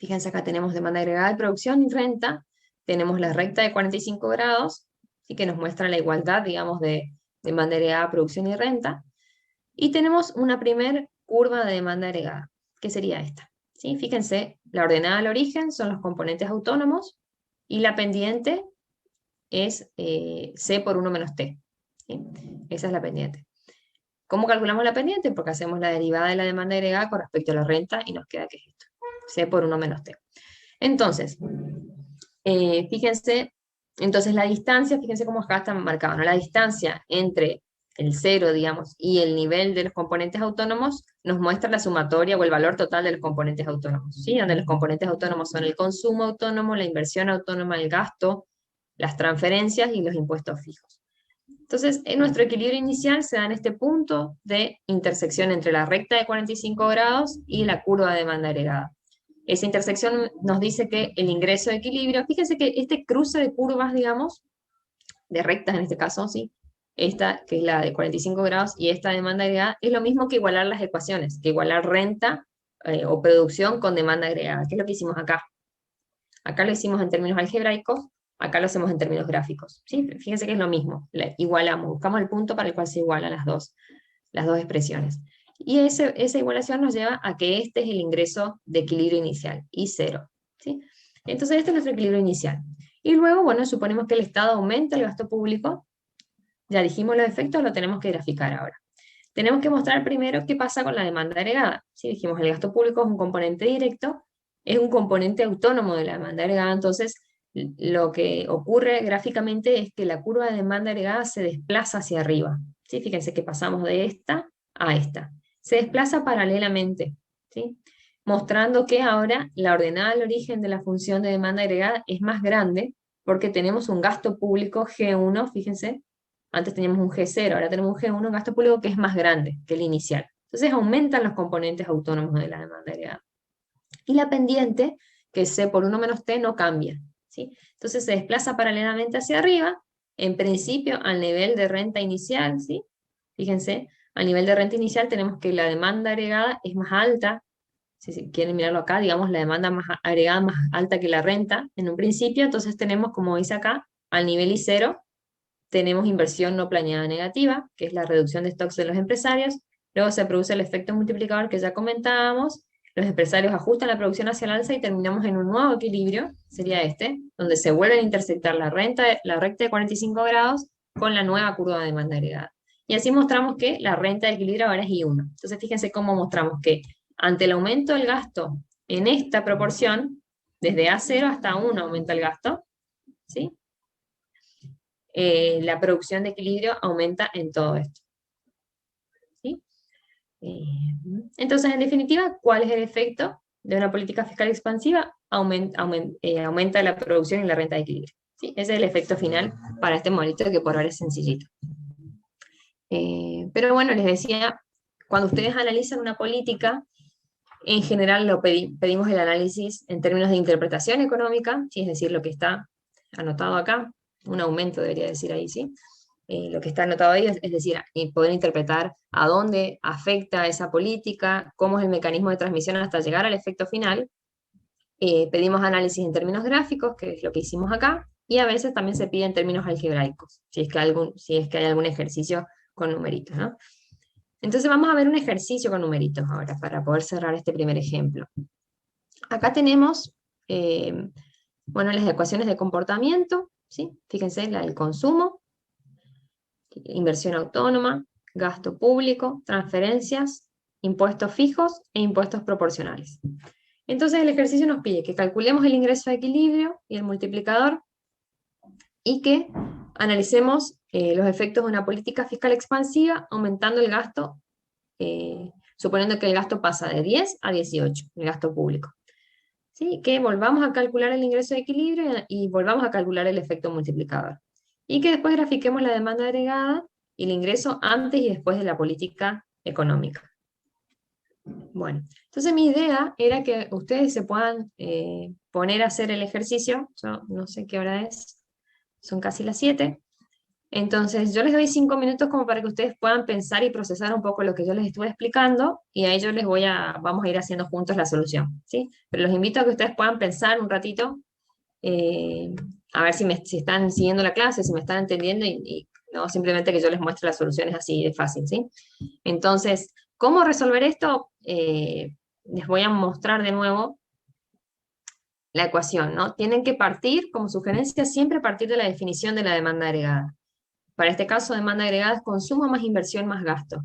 Fíjense, acá tenemos demanda agregada de producción y renta, tenemos la recta de 45 grados, ¿sí? Que nos muestra la igualdad, digamos, de demanda agregada, producción y renta, y tenemos una primer curva de demanda agregada, que sería esta. ¿Sí? Fíjense, la ordenada al origen son los componentes autónomos, y la pendiente es C por 1 menos T. ¿Sí? Esa es la pendiente. ¿Cómo calculamos la pendiente? Porque hacemos la derivada de la demanda agregada con respecto a la renta y nos queda que es esto, C por 1 menos T. Entonces, fíjense, entonces la distancia, fíjense cómo acá está marcado, ¿no? La distancia entre el cero, digamos, y el nivel de los componentes autónomos nos muestra la sumatoria o el valor total de los componentes autónomos, ¿sí? Donde los componentes autónomos son el consumo autónomo, la inversión autónoma, el gasto, las transferencias y los impuestos fijos. Entonces, en nuestro equilibrio inicial se da en este punto de intersección entre la recta de 45 grados y la curva de demanda agregada. Esa intersección nos dice que el ingreso de equilibrio, fíjense que este cruce de curvas, digamos, de rectas en este caso, ¿sí? Esta, que es la de 45 grados, y esta demanda agregada, es lo mismo que igualar las ecuaciones, que igualar renta o producción con demanda agregada, que es lo que hicimos acá. Acá lo hicimos en términos algebraicos, acá lo hacemos en términos gráficos, ¿sí? Fíjense que es lo mismo, igualamos, buscamos el punto para el cual se igualan las dos expresiones. Y esa igualación nos lleva a que este es el ingreso de equilibrio inicial, y 0. ¿Sí? Entonces este es nuestro equilibrio inicial. Y luego, bueno, suponemos que el Estado aumenta el gasto público, ya dijimos los efectos, lo tenemos que graficar ahora. Tenemos que mostrar primero qué pasa con la demanda agregada. ¿Sí? Dijimos, el gasto público es un componente directo, es un componente autónomo de la demanda agregada, entonces lo que ocurre gráficamente es que la curva de demanda agregada se desplaza hacia arriba. ¿Sí? Fíjense que pasamos de esta a esta. Se desplaza paralelamente, ¿sí? Mostrando que ahora la ordenada al origen de la función de demanda agregada es más grande porque tenemos un gasto público G1, fíjense, antes teníamos un G0, ahora tenemos un G1, un gasto público que es más grande que el inicial. Entonces aumentan los componentes autónomos de la demanda agregada. Y la pendiente, que es C por 1 menos T, no cambia, ¿sí? Entonces se desplaza paralelamente hacia arriba, en principio al nivel de renta inicial, ¿sí? Fíjense, al nivel de renta inicial tenemos que la demanda agregada es más alta, si quieren mirarlo acá, digamos la demanda más agregada más alta que la renta en un principio, entonces tenemos, como dice acá, al nivel I0, tenemos inversión no planeada negativa, que es la reducción de stocks de los empresarios. Luego se produce el efecto multiplicador que ya comentábamos. Los empresarios ajustan la producción hacia el alza y terminamos en un nuevo equilibrio, sería este, donde se vuelven a intersectar la recta de 45 grados con la nueva curva de demanda agregada. Y así mostramos que la renta de equilibrio ahora es I1. Entonces fíjense cómo mostramos que ante el aumento del gasto en esta proporción, desde A0 hasta 1 aumenta el gasto, ¿sí? La producción de equilibrio aumenta en todo esto. ¿Sí? Eh, entonces, en definitiva, ¿cuál es el efecto de una política fiscal expansiva? Aumenta la producción y la renta de equilibrio. ¿Sí? Ese es el efecto final para este modelito que por ahora es sencillito. Pero bueno, les decía, cuando ustedes analizan una política, en general pedimos el análisis en términos de interpretación económica, ¿sí? Es decir, lo que está anotado acá, un aumento debería decir ahí, ¿sí? Lo que está anotado ahí es decir, poder interpretar a dónde afecta esa política, cómo es el mecanismo de transmisión hasta llegar al efecto final. Pedimos análisis en términos gráficos, que es lo que hicimos acá, y a veces también se pide en términos algebraicos, si es que hay algún ejercicio con numeritos, ¿no? Entonces vamos a ver un ejercicio con numeritos ahora, para poder cerrar este primer ejemplo. Acá tenemos, bueno, las ecuaciones de comportamiento, ¿sí? Fíjense, la del consumo, inversión autónoma, gasto público, transferencias, impuestos fijos e impuestos proporcionales. Entonces el ejercicio nos pide que calculemos el ingreso de equilibrio y el multiplicador y que analicemos los efectos de una política fiscal expansiva aumentando el gasto, suponiendo que el gasto pasa de 10 a 18, el gasto público. ¿Sí? Que volvamos a calcular el ingreso de equilibrio y volvamos a calcular el efecto multiplicador. Y que después grafiquemos la demanda agregada y el ingreso antes y después de la política económica. Bueno, entonces mi idea era que ustedes se puedan poner a hacer el ejercicio. Yo no sé qué hora es, son casi las 7. Entonces yo les doy 5 minutos como para que ustedes puedan pensar y procesar un poco lo que yo les estuve explicando y a ellos vamos a ir haciendo juntos la solución, ¿sí? Pero los invito a que ustedes puedan pensar un ratito, eh, a ver si están siguiendo la clase, si me están entendiendo y no simplemente que yo les muestre las soluciones así de fácil, ¿sí? Entonces, ¿cómo resolver esto? Les voy a mostrar de nuevo la ecuación, ¿no? Tienen que partir, como sugerencia, siempre partir de la definición de la demanda agregada. Para este caso, demanda agregada es consumo más inversión más gasto.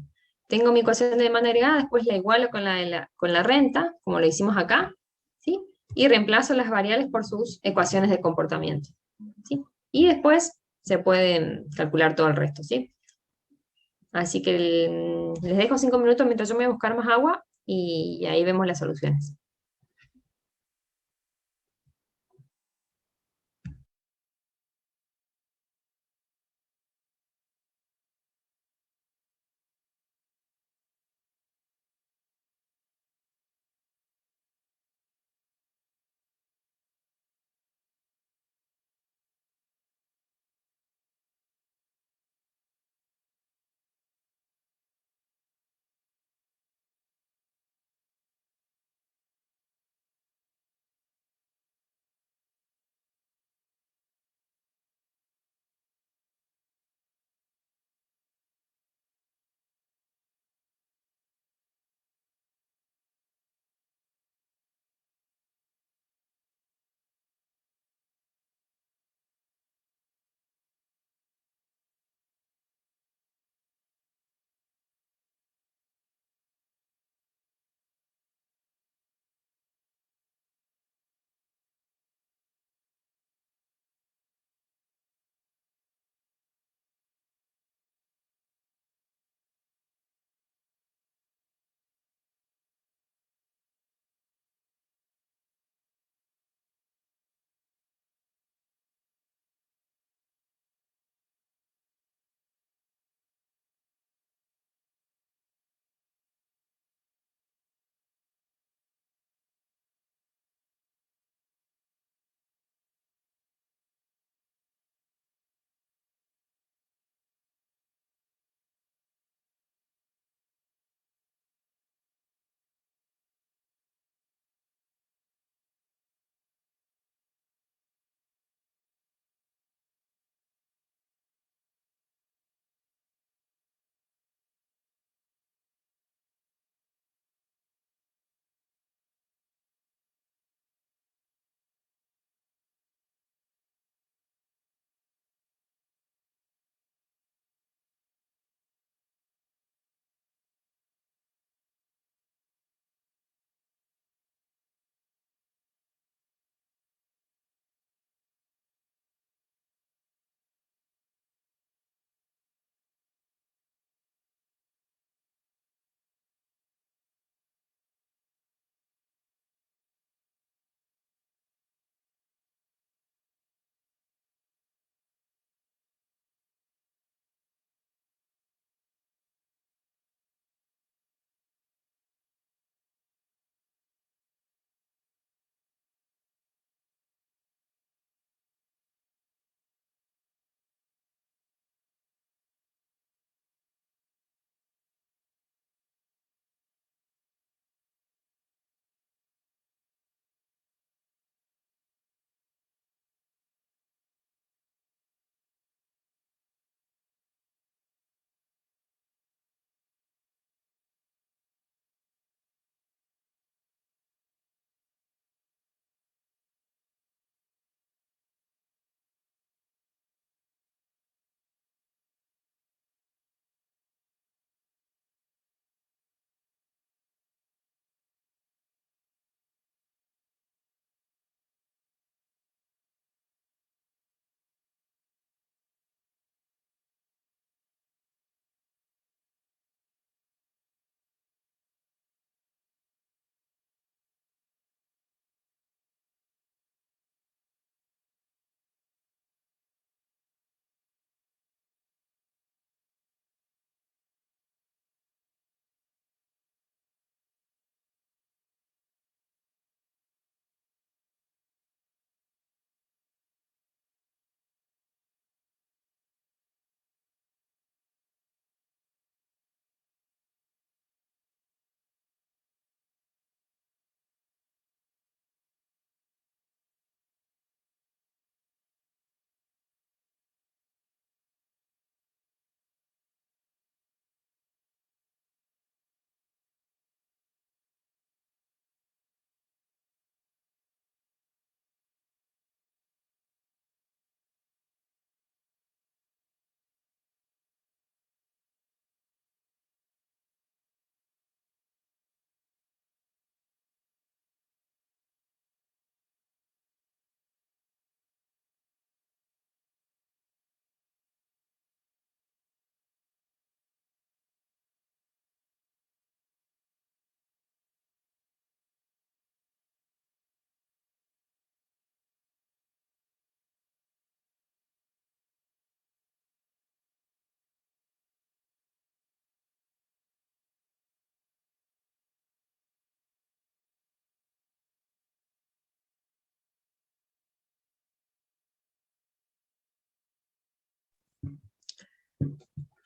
Tengo mi ecuación de demanda agregada, después la igualo con la renta, como lo hicimos acá, ¿sí? Y reemplazo las variables por sus ecuaciones de comportamiento, ¿sí? Y después se pueden calcular todo el resto, ¿sí? Así que les dejo 5 minutos mientras yo me voy a buscar más agua y ahí vemos las soluciones.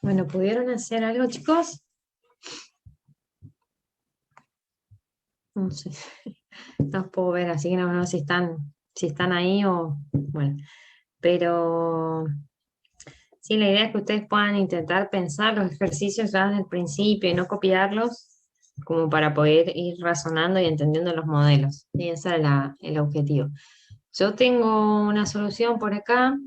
Bueno, ¿pudieron hacer algo, chicos? No sé, no los puedo ver, así que no sé si están ahí o... Bueno, pero sí, la idea es que ustedes puedan intentar pensar los ejercicios ya desde el principio y no copiarlos, como para poder ir razonando y entendiendo los modelos. Y ese es el objetivo. Yo tengo una solución por acá,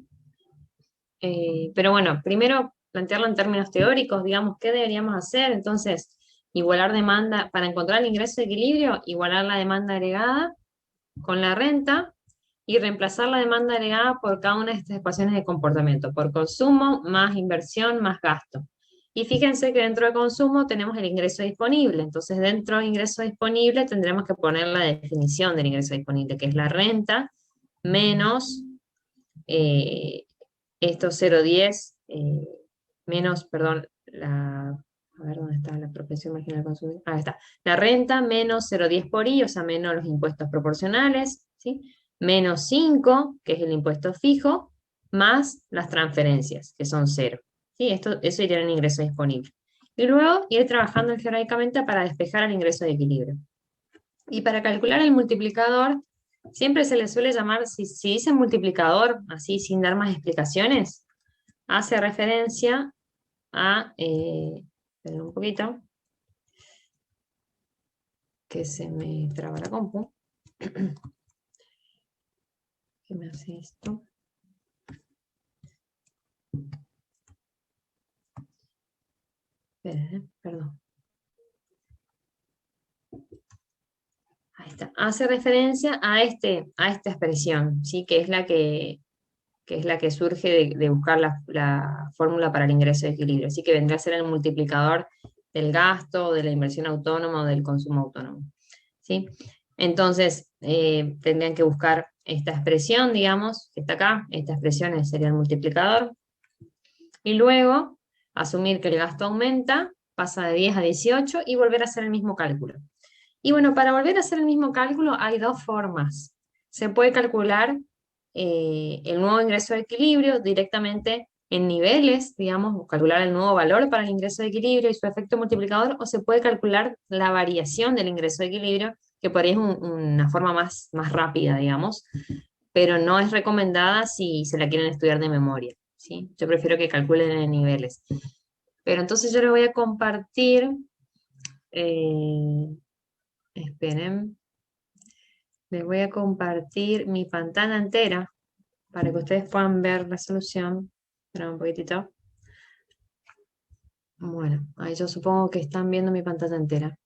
pero bueno, primero plantearlo en términos teóricos, digamos, ¿qué deberíamos hacer? Entonces, igualar demanda, para encontrar el ingreso de equilibrio, igualar la demanda agregada con la renta y reemplazar la demanda agregada por cada una de estas ecuaciones de comportamiento, por consumo, más inversión, más gasto. Y fíjense que dentro de consumo tenemos el ingreso disponible, entonces dentro del ingreso disponible tendremos que poner la definición del ingreso disponible, que es la renta menos eh, estos 0,10, menos, perdón, a ver dónde está la propensión marginal de consumo. Ah, está. La renta menos 0,10 por I, o sea, menos los impuestos proporcionales, ¿sí? Menos 5, que es el impuesto fijo, más las transferencias, que son 0. ¿Sí? Eso iría en ingreso disponible. Y luego ir trabajando algebraicamente para despejar el ingreso de equilibrio. Y para calcular el multiplicador, siempre se le suele llamar, si dice multiplicador, así sin dar más explicaciones, hace referencia a, esperen un poquito, que se me traba la compu. ¿Qué me hace esto? Esperen, perdón. Ahí está. Hace referencia a esta expresión, ¿sí? Que es la que surge de buscar la fórmula para el ingreso de equilibrio. Así que vendrá a ser el multiplicador del gasto, de la inversión autónoma o del consumo autónomo. ¿Sí? Entonces, tendrían que buscar esta expresión, digamos, que está acá, esta expresión sería el multiplicador, y luego asumir que el gasto aumenta, pasa de 10 a 18 y volver a hacer el mismo cálculo. Y bueno, para volver a hacer el mismo cálculo hay dos formas. Se puede calcular el nuevo ingreso de equilibrio directamente en niveles, digamos, calcular el nuevo valor para el ingreso de equilibrio y su efecto multiplicador, o se puede calcular la variación del ingreso de equilibrio, que por ahí es una forma más rápida, digamos, pero no es recomendada si se la quieren estudiar de memoria, ¿sí? Yo prefiero que calculen en niveles. Pero entonces yo les voy a compartir, eh, esperen, les voy a compartir mi pantalla entera para que ustedes puedan ver la solución. Espera un poquitito. Bueno, ahí yo supongo que están viendo mi pantalla entera.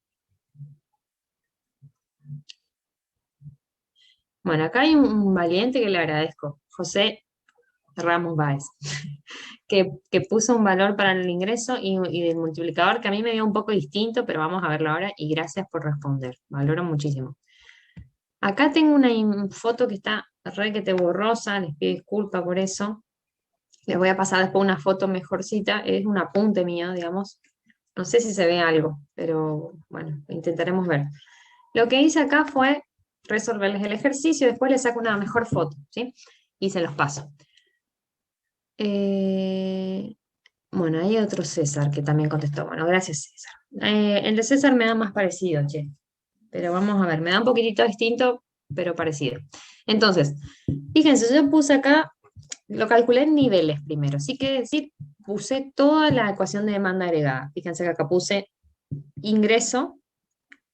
Bueno, acá hay un valiente que le agradezco, José Ramos Báez, que puso un valor para el ingreso y del multiplicador que a mí me dio un poco distinto, pero vamos a verlo ahora y gracias por responder. Valoro muchísimo. Acá tengo una foto que está re que te borrosa, les pido disculpas por eso. Les voy a pasar después una foto mejorcita, es un apunte mío, digamos. No sé si se ve algo, pero bueno, intentaremos ver. Lo que hice acá fue resolverles el ejercicio, después les saco una mejor foto, ¿sí? Y se los paso. Bueno, hay otro César que también contestó. Bueno, gracias, César. El de César me da más parecido, che. Pero vamos a ver, me da un poquitito distinto, pero parecido. Entonces, fíjense, yo puse acá, lo calculé en niveles primero. Sí que decir, puse toda la ecuación de demanda agregada. Fíjense que acá puse ingreso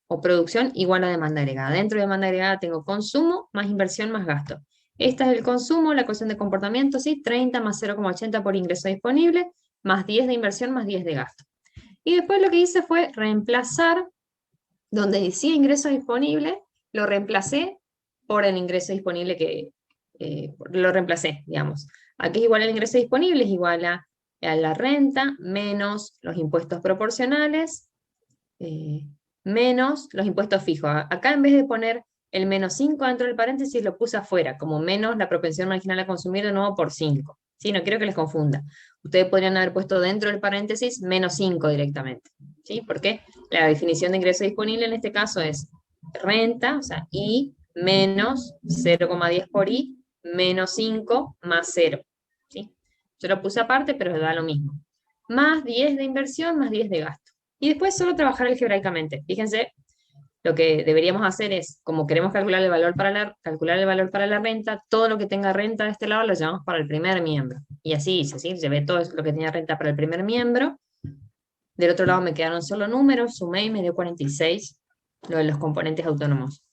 o producción igual a demanda agregada. Dentro de demanda agregada tengo consumo más inversión más gasto. Esta es el consumo, la ecuación de comportamiento, ¿sí? 30 más 0,80 por ingreso disponible, más 10 de inversión, más 10 de gasto. Y después lo que hice fue reemplazar, donde decía ingreso disponible, lo reemplacé por el ingreso disponible lo reemplacé, digamos. Aquí es igual al ingreso disponible, es igual a la renta, menos los impuestos proporcionales, menos los impuestos fijos. Acá en vez de poner el menos 5 dentro del paréntesis, lo puse afuera, como menos la propensión marginal a consumir de nuevo por 5. ¿Sí? No quiero que les confunda. Ustedes podrían haber puesto dentro del paréntesis menos 5 directamente. ¿Sí? Porque la definición de ingreso disponible en este caso es renta, o sea, I menos 0,10 por I, menos 5 más 0. ¿Sí? Yo lo puse aparte, pero da lo mismo. más 10 de inversión, más 10 de gasto. Y después solo trabajar algebraicamente. Fíjense, lo que deberíamos hacer es, como queremos calcular el valor para la renta, todo lo que tenga renta de este lado lo llevamos para el primer miembro. Y así hice, ¿sí? Llevé todo lo que tenía renta para el primer miembro. Del otro lado me quedaron solo números, sumé y me dio 46, lo de los componentes autónomos.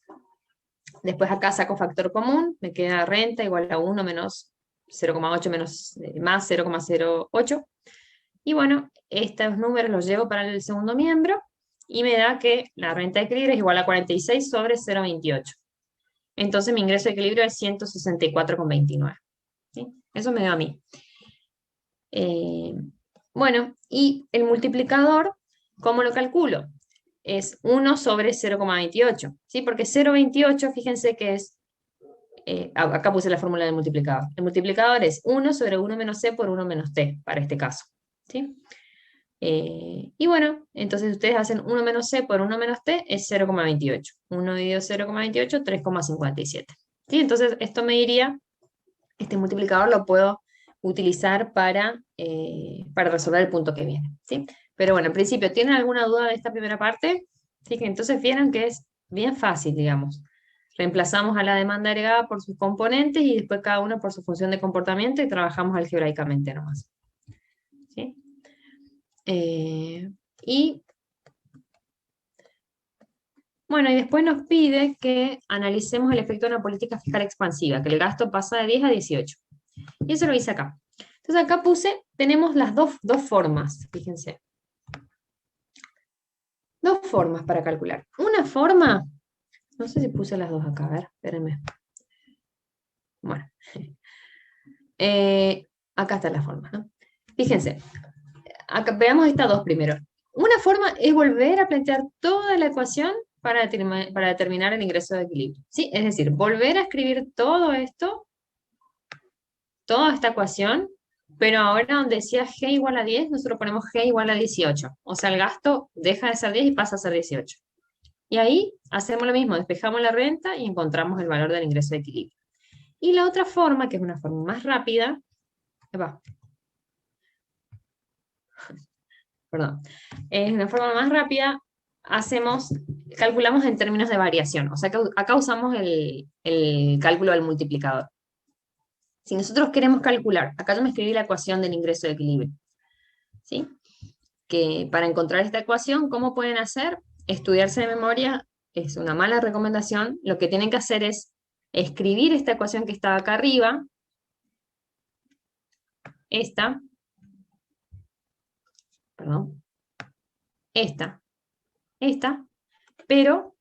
Después acá saco factor común, me queda renta igual a 1 menos 0,8 menos más 0,08. Y bueno, estos números los llevo para el segundo miembro y me da que la renta de equilibrio es igual a 46 sobre 0,28. Entonces mi ingreso de equilibrio es 164,29. ¿Sí? Eso me da a mí. Bueno, y el multiplicador, ¿cómo lo calculo? Es 1 sobre 0,28, ¿sí? Porque 0,28, fíjense que es, acá puse la fórmula del multiplicador. El multiplicador es 1 sobre 1 menos c por 1 menos t, para este caso, ¿sí? Y bueno, entonces ustedes hacen 1 menos c por 1 menos t, es 0,28. 1 dividido 0,28, 3,57. ¿Sí? Entonces esto me diría, este multiplicador lo puedo utilizar para resolver el punto que viene, ¿sí? Pero bueno, en principio, ¿tienen alguna duda de esta primera parte? Sí, que entonces vieron que es bien fácil, digamos. Reemplazamos a la demanda agregada por sus componentes y después cada uno por su función de comportamiento y trabajamos algebraicamente nomás. ¿Sí? Y bueno, y después nos pide que analicemos el efecto de una política fiscal expansiva, que el gasto pasa de 10 a 18. Y eso lo hice acá. Entonces acá tenemos las dos formas, fíjense. Dos formas para calcular. Una forma, no sé si puse las dos acá, a ver, espérenme. Bueno, acá está la forma, ¿no? Fíjense, acá, veamos estas dos primero. Una forma es volver a plantear toda la ecuación para determinar el ingreso de equilibrio. ¿Sí? Es decir, volver a escribir todo esto, toda esta ecuación, pero ahora donde decía G igual a 10, nosotros ponemos G igual a 18. O sea, el gasto deja de ser 10 y pasa a ser 18. Y ahí hacemos lo mismo, despejamos la renta y encontramos el valor del ingreso de equilibrio. Y la otra forma, que es una forma más rápida, perdón, es una forma más rápida, calculamos en términos de variación. O sea que acá usamos el cálculo del multiplicador. Si nosotros queremos calcular, acá yo me escribí la ecuación del ingreso de equilibrio, ¿sí? Que para encontrar esta ecuación, ¿cómo pueden hacer? Estudiarse de memoria es una mala recomendación. Lo que tienen que hacer es escribir esta ecuación que está acá arriba, esta, perdón, esta, pero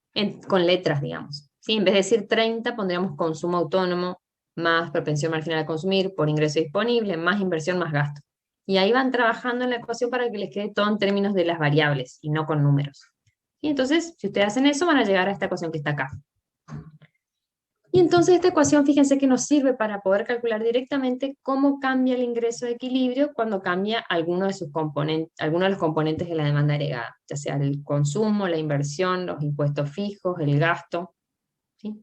con letras, digamos. ¿Sí? En vez de decir 30, pondríamos consumo autónomo, más propensión marginal a consumir, por ingreso disponible, más inversión, más gasto. Y ahí van trabajando en la ecuación para que les quede todo en términos de las variables y no con números. Y entonces, si ustedes hacen eso, van a llegar a esta ecuación que está acá. Y entonces esta ecuación, fíjense que nos sirve para poder calcular directamente cómo cambia el ingreso de equilibrio cuando cambia alguno de los componentes de la demanda agregada, ya sea el consumo, la inversión, los impuestos fijos, el gasto. ¿Sí?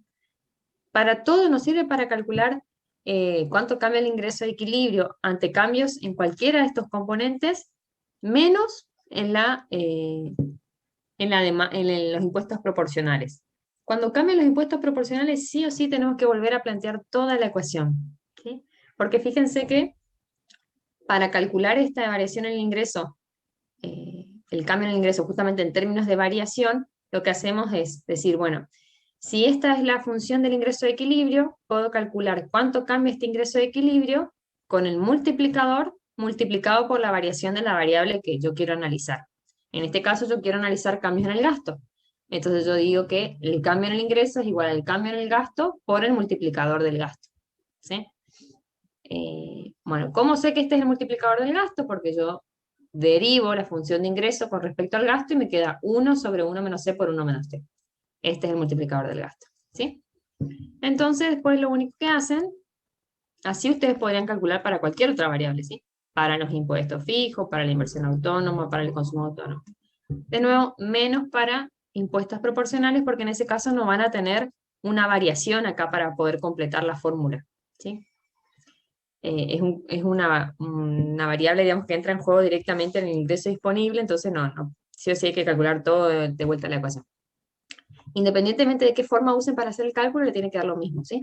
Para todo nos sirve para calcular cuánto cambia el ingreso de equilibrio ante cambios en cualquiera de estos componentes, menos en los impuestos proporcionales. Cuando cambian los impuestos proporcionales, sí o sí tenemos que volver a plantear toda la ecuación. ¿Sí? Porque fíjense que para calcular esta variación en el ingreso, el cambio en el ingreso justamente en términos de variación, lo que hacemos es decir, bueno, si esta es la función del ingreso de equilibrio, puedo calcular cuánto cambia este ingreso de equilibrio con el multiplicador multiplicado por la variación de la variable que yo quiero analizar. En este caso yo quiero analizar cambios en el gasto. Entonces yo digo que el cambio en el ingreso es igual al cambio en el gasto por el multiplicador del gasto. ¿Sí? Bueno, ¿cómo sé que este es el multiplicador del gasto? Porque yo derivo la función de ingreso con respecto al gasto y me queda 1 sobre 1 menos c por 1 menos t. Este es el multiplicador del gasto. ¿Sí? Entonces, después lo único que hacen, así ustedes podrían calcular para cualquier otra variable, ¿sí? Para los impuestos fijos, para la inversión autónoma, para el consumo autónomo. De nuevo, menos para impuestos proporcionales, porque en ese caso no van a tener una variación acá para poder completar la fórmula, ¿sí? es una variable, digamos, que entra en juego directamente en el ingreso disponible, entonces sí o sí hay que calcular todo de vuelta a la ecuación. Independientemente de qué forma usen para hacer el cálculo, le tiene que dar lo mismo, ¿sí?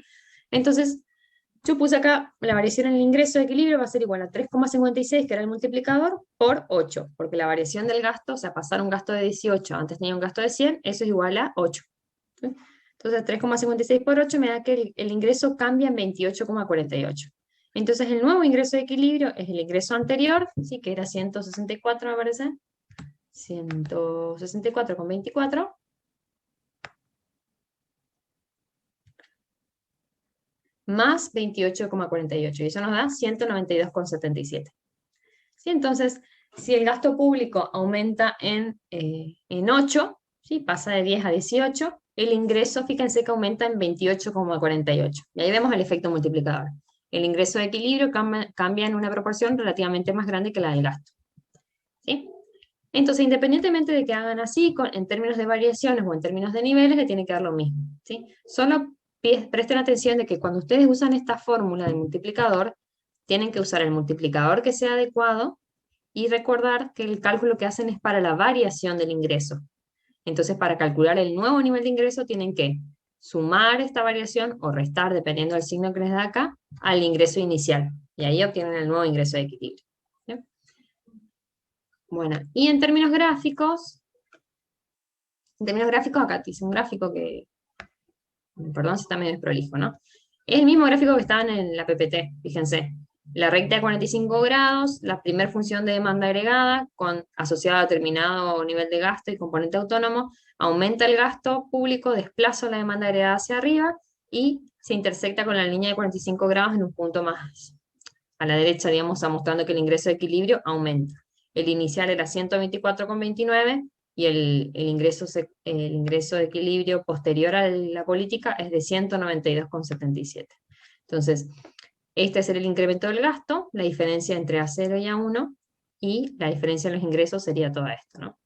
Entonces, yo puse acá la variación en el ingreso de equilibrio va a ser igual a 3,56, que era el multiplicador, por 8, porque la variación del gasto, o sea, pasar un gasto de 18, antes tenía un gasto de 100, eso es igual a 8. ¿Sí? Entonces, 3,56 por 8 me da que el ingreso cambia en 28,48. Entonces, el nuevo ingreso de equilibrio es el ingreso anterior, ¿sí? Que era 164, me parece. 164,24. Más 28,48. Y eso nos da 192,77. ¿Sí? Entonces, si el gasto público aumenta en 8, ¿sí? Pasa de 10 a 18, el ingreso, fíjense que aumenta en 28,48. Y ahí vemos el efecto multiplicador. El ingreso de equilibrio cambia en una proporción relativamente más grande que la del gasto. ¿Sí? Entonces, independientemente de que hagan así, en términos de variaciones o en términos de niveles, le tiene que dar lo mismo. ¿Sí? Solo presten atención de que cuando ustedes usan esta fórmula de multiplicador, tienen que usar el multiplicador que sea adecuado y recordar que el cálculo que hacen es para la variación del ingreso. Entonces, para calcular el nuevo nivel de ingreso, tienen que sumar esta variación o restar, dependiendo del signo que les da acá, al ingreso inicial. Y ahí obtienen el nuevo ingreso de equilibrio. ¿Sí? Bueno, y en términos gráficos, acá te hice un gráfico que, perdón si está medio desprolijo, ¿no? Es el mismo gráfico que estaba en la PPT, fíjense. La recta de 45 grados, la primera función de demanda agregada, asociada a determinado nivel de gasto y componente autónomo, aumenta el gasto público, desplaza la demanda agregada hacia arriba y se intersecta con la línea de 45 grados en un punto más a la derecha, digamos, está mostrando que el ingreso de equilibrio aumenta. El inicial era 124,29 y el ingreso de equilibrio posterior a la política es de 192,77. Entonces, este sería el incremento del gasto, la diferencia entre A0 y A1, y la diferencia en los ingresos sería todo esto, ¿no?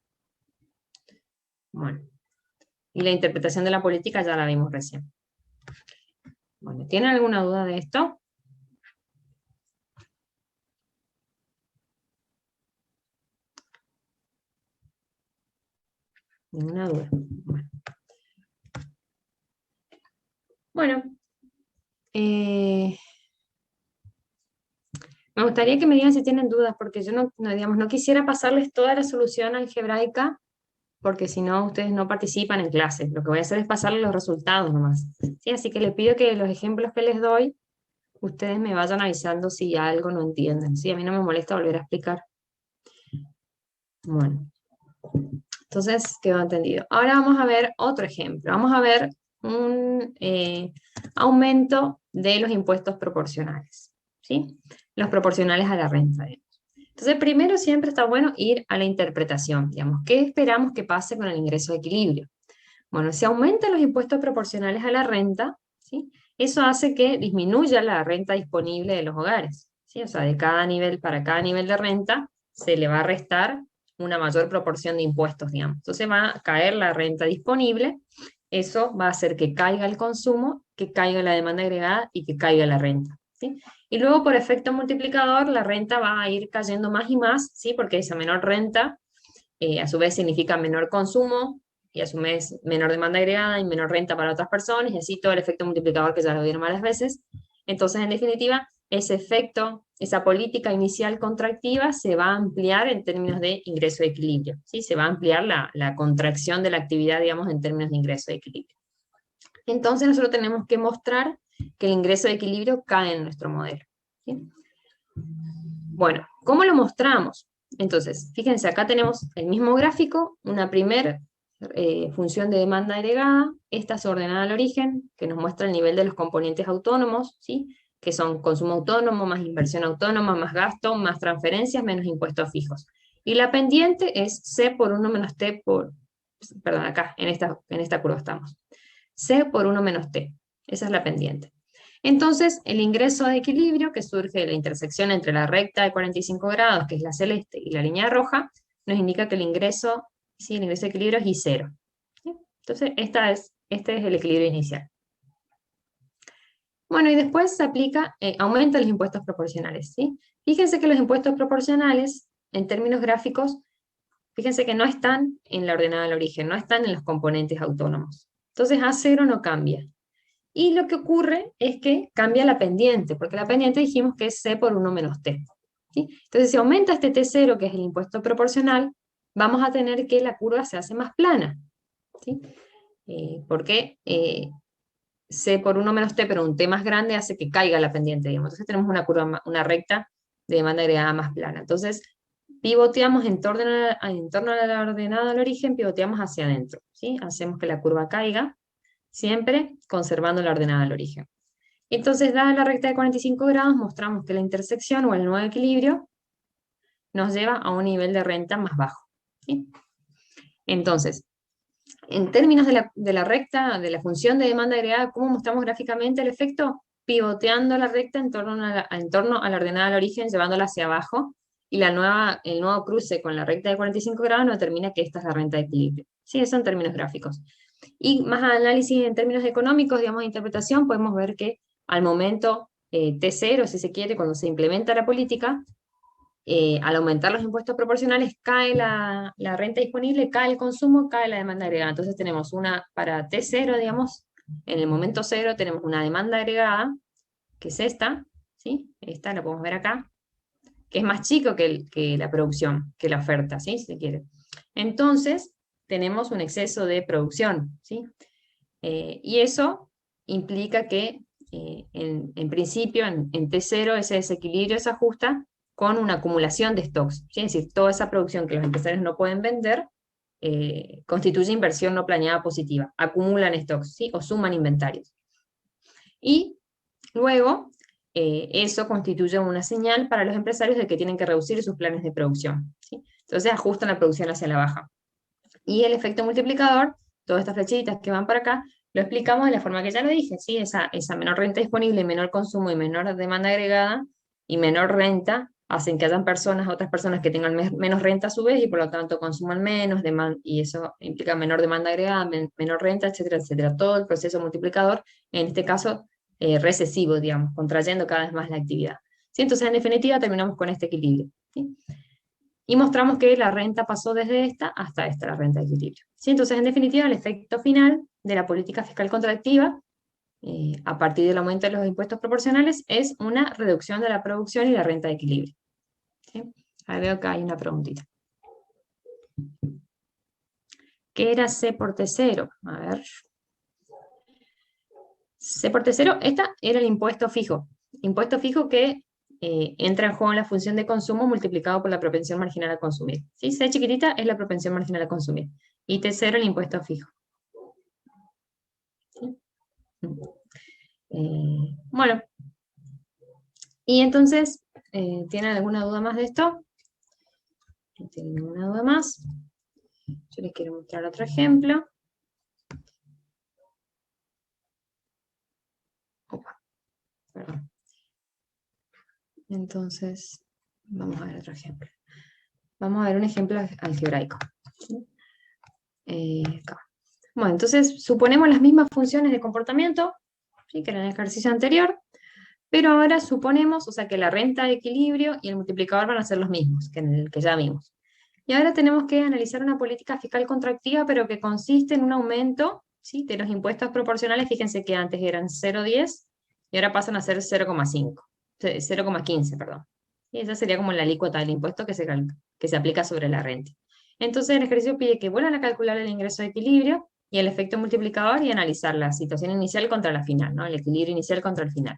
Bueno, y la interpretación de la política ya la vimos recién. Bueno, ¿tienen alguna duda de esto? Ninguna duda. Bueno, me gustaría que me digan si tienen dudas, porque yo digamos, no quisiera pasarles toda la solución algebraica, porque si no, ustedes no participan en clases. Lo que voy a hacer es pasarles los resultados nomás. ¿Sí? Así que les pido que los ejemplos que les doy, ustedes me vayan avisando si algo no entienden. ¿Sí? A mí no me molesta volver a explicar. Bueno, entonces quedó entendido. Ahora vamos a ver otro ejemplo. Vamos a ver un aumento de los impuestos proporcionales. ¿Sí? Los proporcionales a la renta. Entonces, primero siempre está bueno ir a la interpretación, digamos, ¿qué esperamos que pase con el ingreso de equilibrio? Bueno, si aumentan los impuestos proporcionales a la renta, ¿sí? Eso hace que disminuya la renta disponible de los hogares, ¿sí? O sea, para cada nivel de renta se le va a restar una mayor proporción de impuestos, digamos. Entonces va a caer la renta disponible, eso va a hacer que caiga el consumo, que caiga la demanda agregada y que caiga la renta, ¿sí? Y luego por efecto multiplicador la renta va a ir cayendo más y más, ¿sí? Porque esa menor renta a su vez significa menor consumo y a su vez menor demanda agregada y menor renta para otras personas y así todo el efecto multiplicador que ya lo vieron varias veces. Entonces, en definitiva, ese efecto, esa política inicial contractiva se va a ampliar en términos de ingreso de equilibrio, ¿sí? Se va a ampliar la contracción de la actividad, digamos, en términos de ingreso de equilibrio. Entonces, nosotros tenemos que mostrar que el ingreso de equilibrio cae en nuestro modelo, ¿sí? Bueno, ¿cómo lo mostramos? Entonces, fíjense, acá tenemos el mismo gráfico, una primera función de demanda agregada, esta es ordenada al origen, que nos muestra el nivel de los componentes autónomos, ¿sí? Que son consumo autónomo, más inversión autónoma, más gasto, más transferencias, menos impuestos fijos. Y la pendiente es C por 1 menos T por, perdón, acá, en esta curva estamos. C por 1 menos T, esa es la pendiente. Entonces, el ingreso de equilibrio, que surge de la intersección entre la recta de 45 grados, que es la celeste, y la línea roja, nos indica que el ingreso de equilibrio es I0. ¿Sí? Entonces, este es el equilibrio inicial. Bueno, y después se aplica, aumenta los impuestos proporcionales, ¿sí? Fíjense que los impuestos proporcionales, en términos gráficos, fíjense que no están en la ordenada al origen, no están en los componentes autónomos. Entonces A0 no cambia. Y lo que ocurre es que cambia la pendiente, porque la pendiente dijimos que es C por 1 menos T. ¿Sí? Entonces, si aumenta este T0, que es el impuesto proporcional, vamos a tener que la curva se hace más plana. ¿Sí? Porque C por 1 menos T, pero un T más grande hace que caiga la pendiente, digamos. Entonces tenemos una curva, una recta de demanda agregada más plana. Entonces, pivoteamos en torno a la ordenada al origen, pivoteamos hacia adentro. ¿Sí? Hacemos que la curva caiga, siempre conservando la ordenada al origen. Entonces, dada la recta de 45 grados, mostramos que la intersección o el nuevo equilibrio nos lleva a un nivel de renta más bajo. ¿Sí? Entonces, en términos de la recta, de la función de demanda agregada, ¿cómo mostramos gráficamente el efecto? Pivoteando la recta en torno a la ordenada al origen, llevándola hacia abajo, y el nuevo cruce con la recta de 45 grados nos determina que esta es la renta de equilibrio. Sí, eso en términos gráficos. Y más análisis en términos económicos, digamos, de interpretación, podemos ver que al momento T0, si se quiere, cuando se implementa la política, al aumentar los impuestos proporcionales, cae la renta disponible, cae el consumo, cae la demanda agregada. Entonces tenemos una, para T0, digamos, en el momento cero tenemos una demanda agregada, que es esta, ¿sí? Esta la podemos ver acá, que es más chico que la producción, que la oferta, ¿sí? Si se quiere. Entonces, tenemos un exceso de producción, ¿sí? Y eso implica que, en principio, en T0, ese desequilibrio se ajusta con una acumulación de stocks, ¿sí? Es decir, toda esa producción que los empresarios no pueden vender constituye inversión no planeada positiva, acumulan stocks, ¿sí? O suman inventarios. Y luego, eso constituye una señal para los empresarios de que tienen que reducir sus planes de producción, ¿sí? Entonces ajustan la producción hacia la baja. Y el efecto multiplicador, todas estas flechitas que van para acá, lo explicamos de la forma que ya lo dije, ¿sí? Esa menor renta disponible, menor consumo y menor demanda agregada y menor renta hacen que hayan otras personas que tengan menos renta a su vez y por lo tanto consuman menos, y eso implica menor demanda agregada, menor renta, etcétera, etcétera. Todo el proceso multiplicador, en este caso recesivo, digamos, contrayendo cada vez más la actividad. ¿Sí? Entonces, en definitiva, terminamos con este equilibrio. ¿Sí? Y mostramos que la renta pasó desde esta hasta esta, la renta de equilibrio. ¿Sí? Entonces, en definitiva, el efecto final de la política fiscal contractiva, a partir del aumento de los impuestos proporcionales, es una reducción de la producción y la renta de equilibrio. ¿Sí? Ahí veo que hay una preguntita. ¿Qué era C por T0? A ver. C por T0, esta era el impuesto fijo. Impuesto fijo que entra en juego en la función de consumo multiplicado por la propensión marginal a consumir. ¿Sí? C chiquitita es la propensión marginal a consumir. Y T0 el impuesto fijo. ¿Sí? Bueno, y entonces, ¿tienen alguna duda más de esto? ¿No tienen ninguna duda más? Yo les quiero mostrar otro ejemplo. Opa, perdón. Entonces, vamos a ver otro ejemplo. Vamos a ver un ejemplo algebraico. ¿Sí? Acá. Bueno, entonces suponemos las mismas funciones de comportamiento, ¿sí? Que en el ejercicio anterior, pero ahora suponemos, o sea, que la renta de equilibrio y el multiplicador van a ser los mismos que en el que ya vimos. Y ahora tenemos que analizar una política fiscal contractiva, pero que consiste en un aumento, ¿sí? De los impuestos proporcionales. Fíjense que antes eran 0,10 y ahora pasan a ser 0,5, 0,15, perdón. Y esa sería como la alícuota del impuesto que se aplica sobre la renta. Entonces el ejercicio pide que vuelvan a calcular el ingreso de equilibrio y el efecto multiplicador y analizar la situación inicial contra la final, ¿no? El equilibrio inicial contra el final.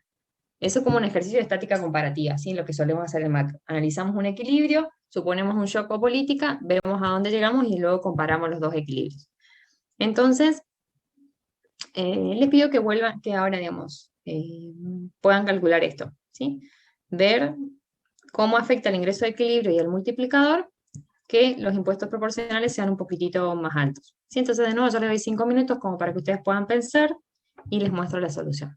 Eso es como un ejercicio de estática comparativa, ¿sí? Lo que solemos hacer en macro. Analizamos un equilibrio, suponemos un shock o política, vemos a dónde llegamos y luego comparamos los dos equilibrios. Entonces, les pido que vuelvan, que ahora, digamos, puedan calcular esto, ¿sí? Ver cómo afecta el ingreso de equilibrio y el multiplicador que los impuestos proporcionales sean un poquitito más altos. ¿Sí? Entonces, de nuevo, yo les doy 5 minutos como para que ustedes puedan pensar y les muestro la solución.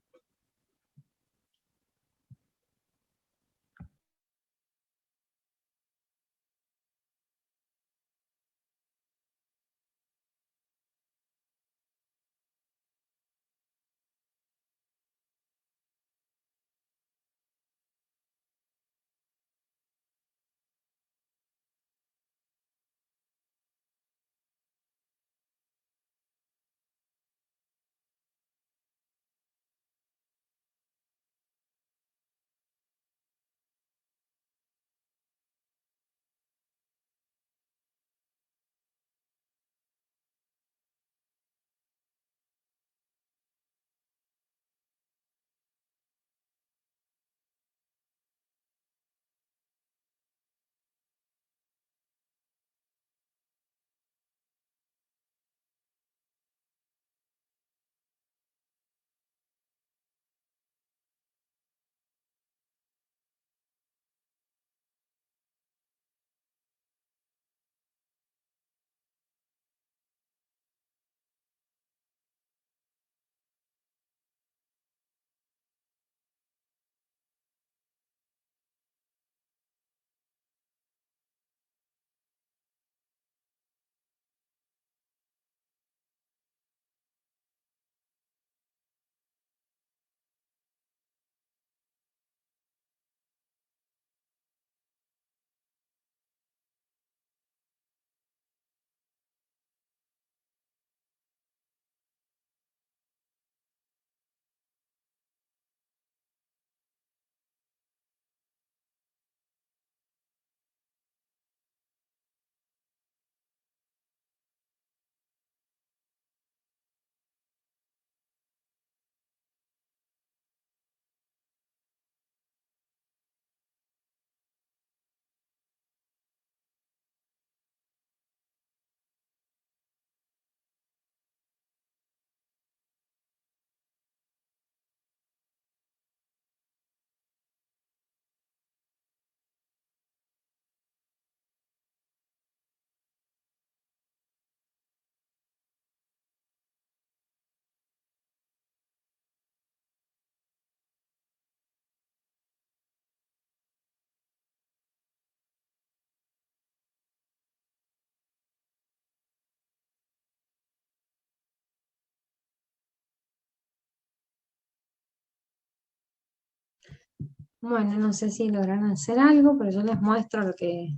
Bueno, no sé si logran hacer algo, pero yo les muestro lo que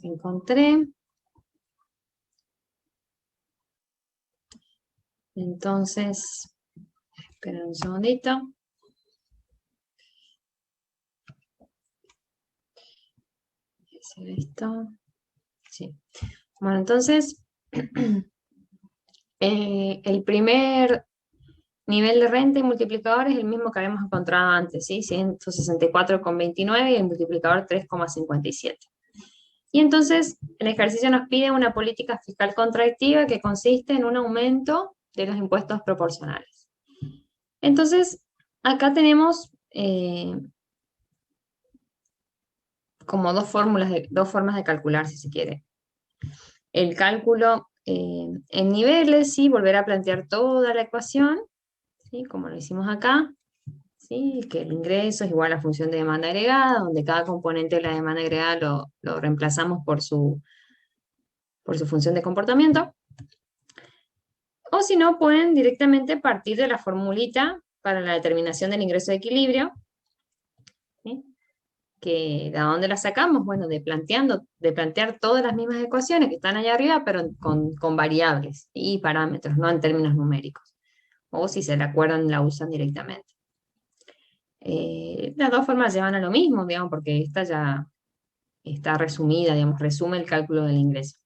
encontré. Entonces, esperen un segundito. ¿Es esto? Sí. Bueno, entonces, el primer nivel de renta y multiplicador es el mismo que habíamos encontrado antes, ¿sí? 164,29 y el multiplicador 3,57. Y entonces el ejercicio nos pide una política fiscal contractiva que consiste en un aumento de los impuestos proporcionales. Entonces, acá tenemos como dos formas de calcular, si se quiere. El cálculo en niveles, ¿sí? Volver a plantear toda la ecuación, ¿sí? Como lo hicimos acá, ¿sí? Que el ingreso es igual a función de demanda agregada, donde cada componente de la demanda agregada lo reemplazamos por su función de comportamiento. O si no, pueden directamente partir de la formulita para la determinación del ingreso de equilibrio, ¿sí? Que ¿de dónde la sacamos? Bueno, de plantear todas las mismas ecuaciones que están allá arriba, pero con variables y parámetros, no en términos numéricos. O si se la acuerdan, la usan directamente. Las dos formas llevan a lo mismo, digamos, porque esta ya está resumida, digamos, resume el cálculo del ingreso.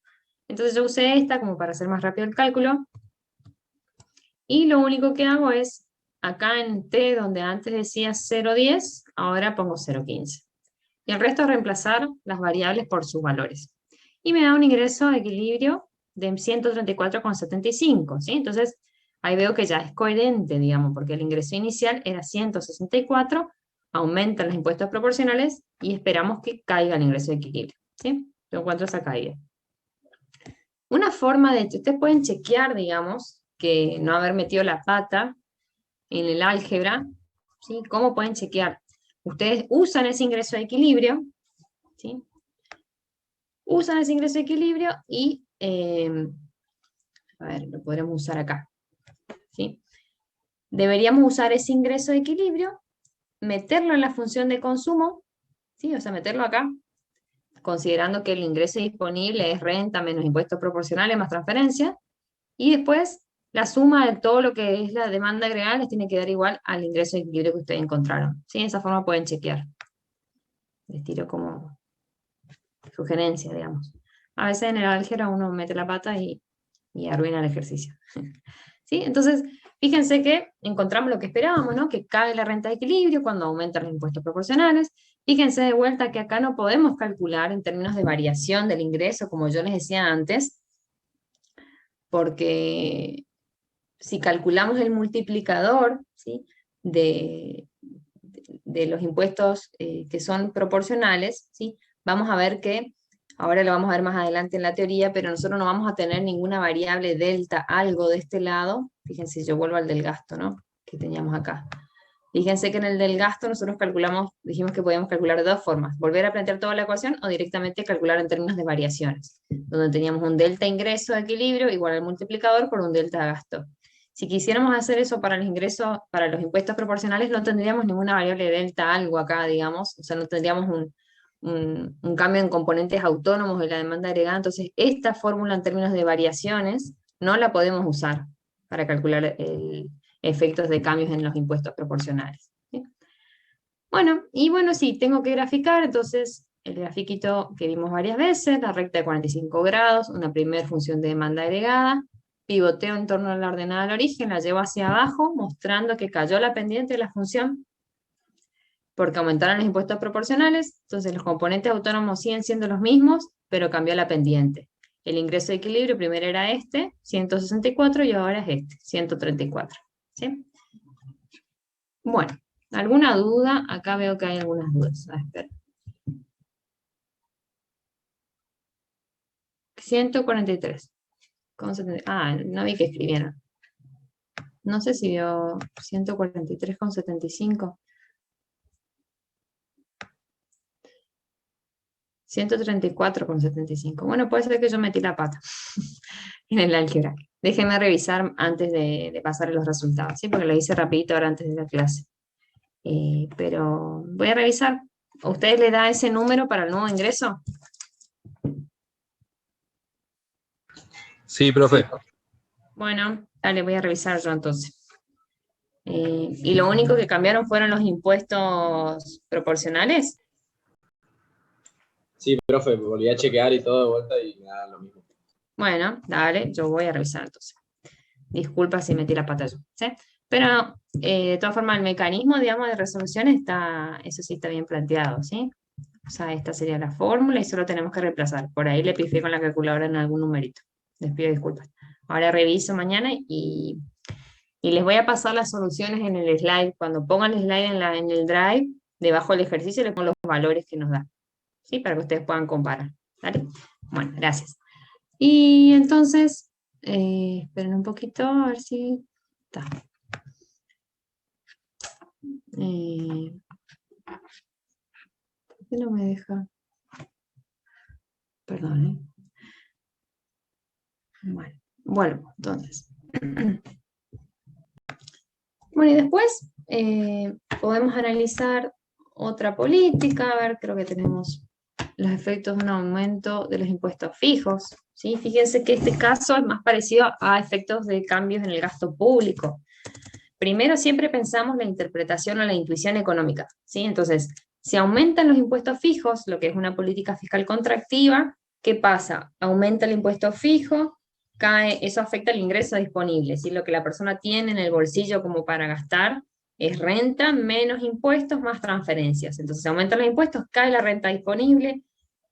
Entonces yo usé esta como para hacer más rápido el cálculo. Y lo único que hago es, acá en T, donde antes decía 0,10, ahora pongo 0,15. Y el resto es reemplazar las variables por sus valores. Y me da un ingreso de equilibrio de 134,75, ¿sí? Entonces, ahí veo que ya es coherente, digamos, porque el ingreso inicial era 164, aumentan los impuestos proporcionales y esperamos que caiga el ingreso de equilibrio, ¿sí? Yo encuentro esa caída. Una forma de, ustedes pueden chequear, digamos, que no haber metido la pata en el álgebra, ¿sí? ¿Cómo pueden chequear? Ustedes usan ese ingreso de equilibrio, ¿sí? Usan ese ingreso de equilibrio y, a ver, lo podremos usar acá, ¿sí? Deberíamos usar ese ingreso de equilibrio, meterlo en la función de consumo, ¿sí? O sea, meterlo acá, considerando que el ingreso disponible es renta menos impuestos proporcionales más transferencia, y después la suma de todo lo que es la demanda agregada les tiene que dar igual al ingreso de equilibrio que ustedes encontraron, ¿sí? De esa forma pueden chequear. Les tiro como sugerencia, digamos. A veces en el álgebra uno mete la pata y arruina el ejercicio. ¿Sí? Entonces, fíjense que encontramos lo que esperábamos, ¿no? Que cae la renta de equilibrio cuando aumentan los impuestos proporcionales. Fíjense de vuelta que acá no podemos calcular en términos de variación del ingreso, como yo les decía antes, porque si calculamos el multiplicador, ¿sí? de los impuestos que son proporcionales, ¿sí? Vamos a ver que, ahora lo vamos a ver más adelante en la teoría, pero nosotros no vamos a tener ninguna variable delta, algo de este lado. Fíjense, yo vuelvo al del gasto, ¿no? Que teníamos acá. Fíjense que en el del gasto nosotros calculamos, dijimos que podíamos calcular de dos formas, volver a plantear toda la ecuación o directamente calcular en términos de variaciones, donde teníamos un delta ingreso de equilibrio igual al multiplicador por un delta gasto. Si quisiéramos hacer eso para los ingresos, para los impuestos proporcionales, no tendríamos ninguna variable delta algo acá, digamos, o sea, no tendríamos un cambio en componentes autónomos de la demanda agregada. Entonces, esta fórmula en términos de variaciones no la podemos usar para calcular efectos de cambios en los impuestos proporcionales, ¿sí? Bueno, y bueno, sí, tengo que graficar, entonces el grafiquito que vimos varias veces, la recta de 45 grados, una primera función de demanda agregada, pivoteo en torno a la ordenada del origen, la llevo hacia abajo, mostrando que cayó la pendiente de la función, porque aumentaron los impuestos proporcionales, entonces los componentes autónomos siguen siendo los mismos, pero cambió la pendiente. El ingreso de equilibrio primero era este, 164, y ahora es este, 134. ¿Sí? Bueno, ¿alguna duda? Acá veo que hay algunas dudas. A ver, 143. No vi que escribieron. No sé si vio 143,75. 134,75. Bueno, puede ser que yo metí la pata en el álgebra. Déjenme revisar antes de pasar los resultados, ¿sí? Porque lo hice rapidito ahora antes de la clase. Pero voy a revisar. ¿A ustedes les da ese número para el nuevo ingreso? Sí, profe. Bueno, dale, voy a revisar yo entonces. Y lo único que cambiaron fueron los impuestos proporcionales. Sí, profe, volví a chequear y todo de vuelta y me da lo mismo. Bueno, dale, yo voy a revisar entonces. Disculpa si metí la pata yo, ¿sí? Pero de todas formas el mecanismo, digamos, de resolución está, eso sí está bien planteado, ¿sí? O sea, esta sería la fórmula y solo tenemos que reemplazar. Por ahí le pifié con la calculadora en algún numerito. Les pido disculpas. Ahora reviso mañana y les voy a pasar las soluciones en el slide. Cuando pongan el slide en el drive, debajo del ejercicio les pongo los valores que nos da, ¿sí? Para que ustedes puedan comparar. ¿Vale? Bueno, gracias. Y entonces, esperen un poquito, a ver si está. ¿Por qué no me deja? Perdón, Bueno, vuelvo, entonces. Bueno, y después podemos analizar otra política. A ver, creo que tenemos los efectos de un aumento de los impuestos fijos. ¿Sí? Fíjense que este caso es más parecido a efectos de cambios en el gasto público. Primero siempre pensamos la interpretación o la intuición económica, ¿sí? Entonces, si aumentan los impuestos fijos, lo que es una política fiscal contractiva, ¿qué pasa? Aumenta el impuesto fijo, cae, eso afecta el ingreso disponible, ¿sí? Lo que la persona tiene en el bolsillo como para gastar es renta, menos impuestos, más transferencias. Entonces, aumentan los impuestos, cae la renta disponible,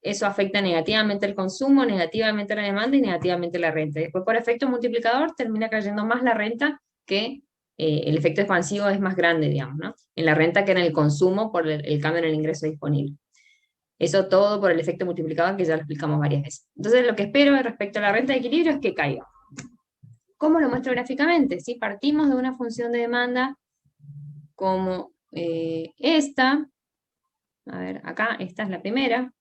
eso afecta negativamente el consumo, negativamente la demanda y negativamente la renta. Después, por efecto multiplicador, termina cayendo más la renta que el efecto expansivo es más grande, digamos, ¿no? En la renta que en el consumo por el cambio en el ingreso disponible. Eso todo por el efecto multiplicador que ya lo explicamos varias veces. Entonces lo que espero respecto a la renta de equilibrio es que caiga. ¿Cómo lo muestro gráficamente? Si partimos de una función de demanda como esta, a ver, acá, esta es la primera,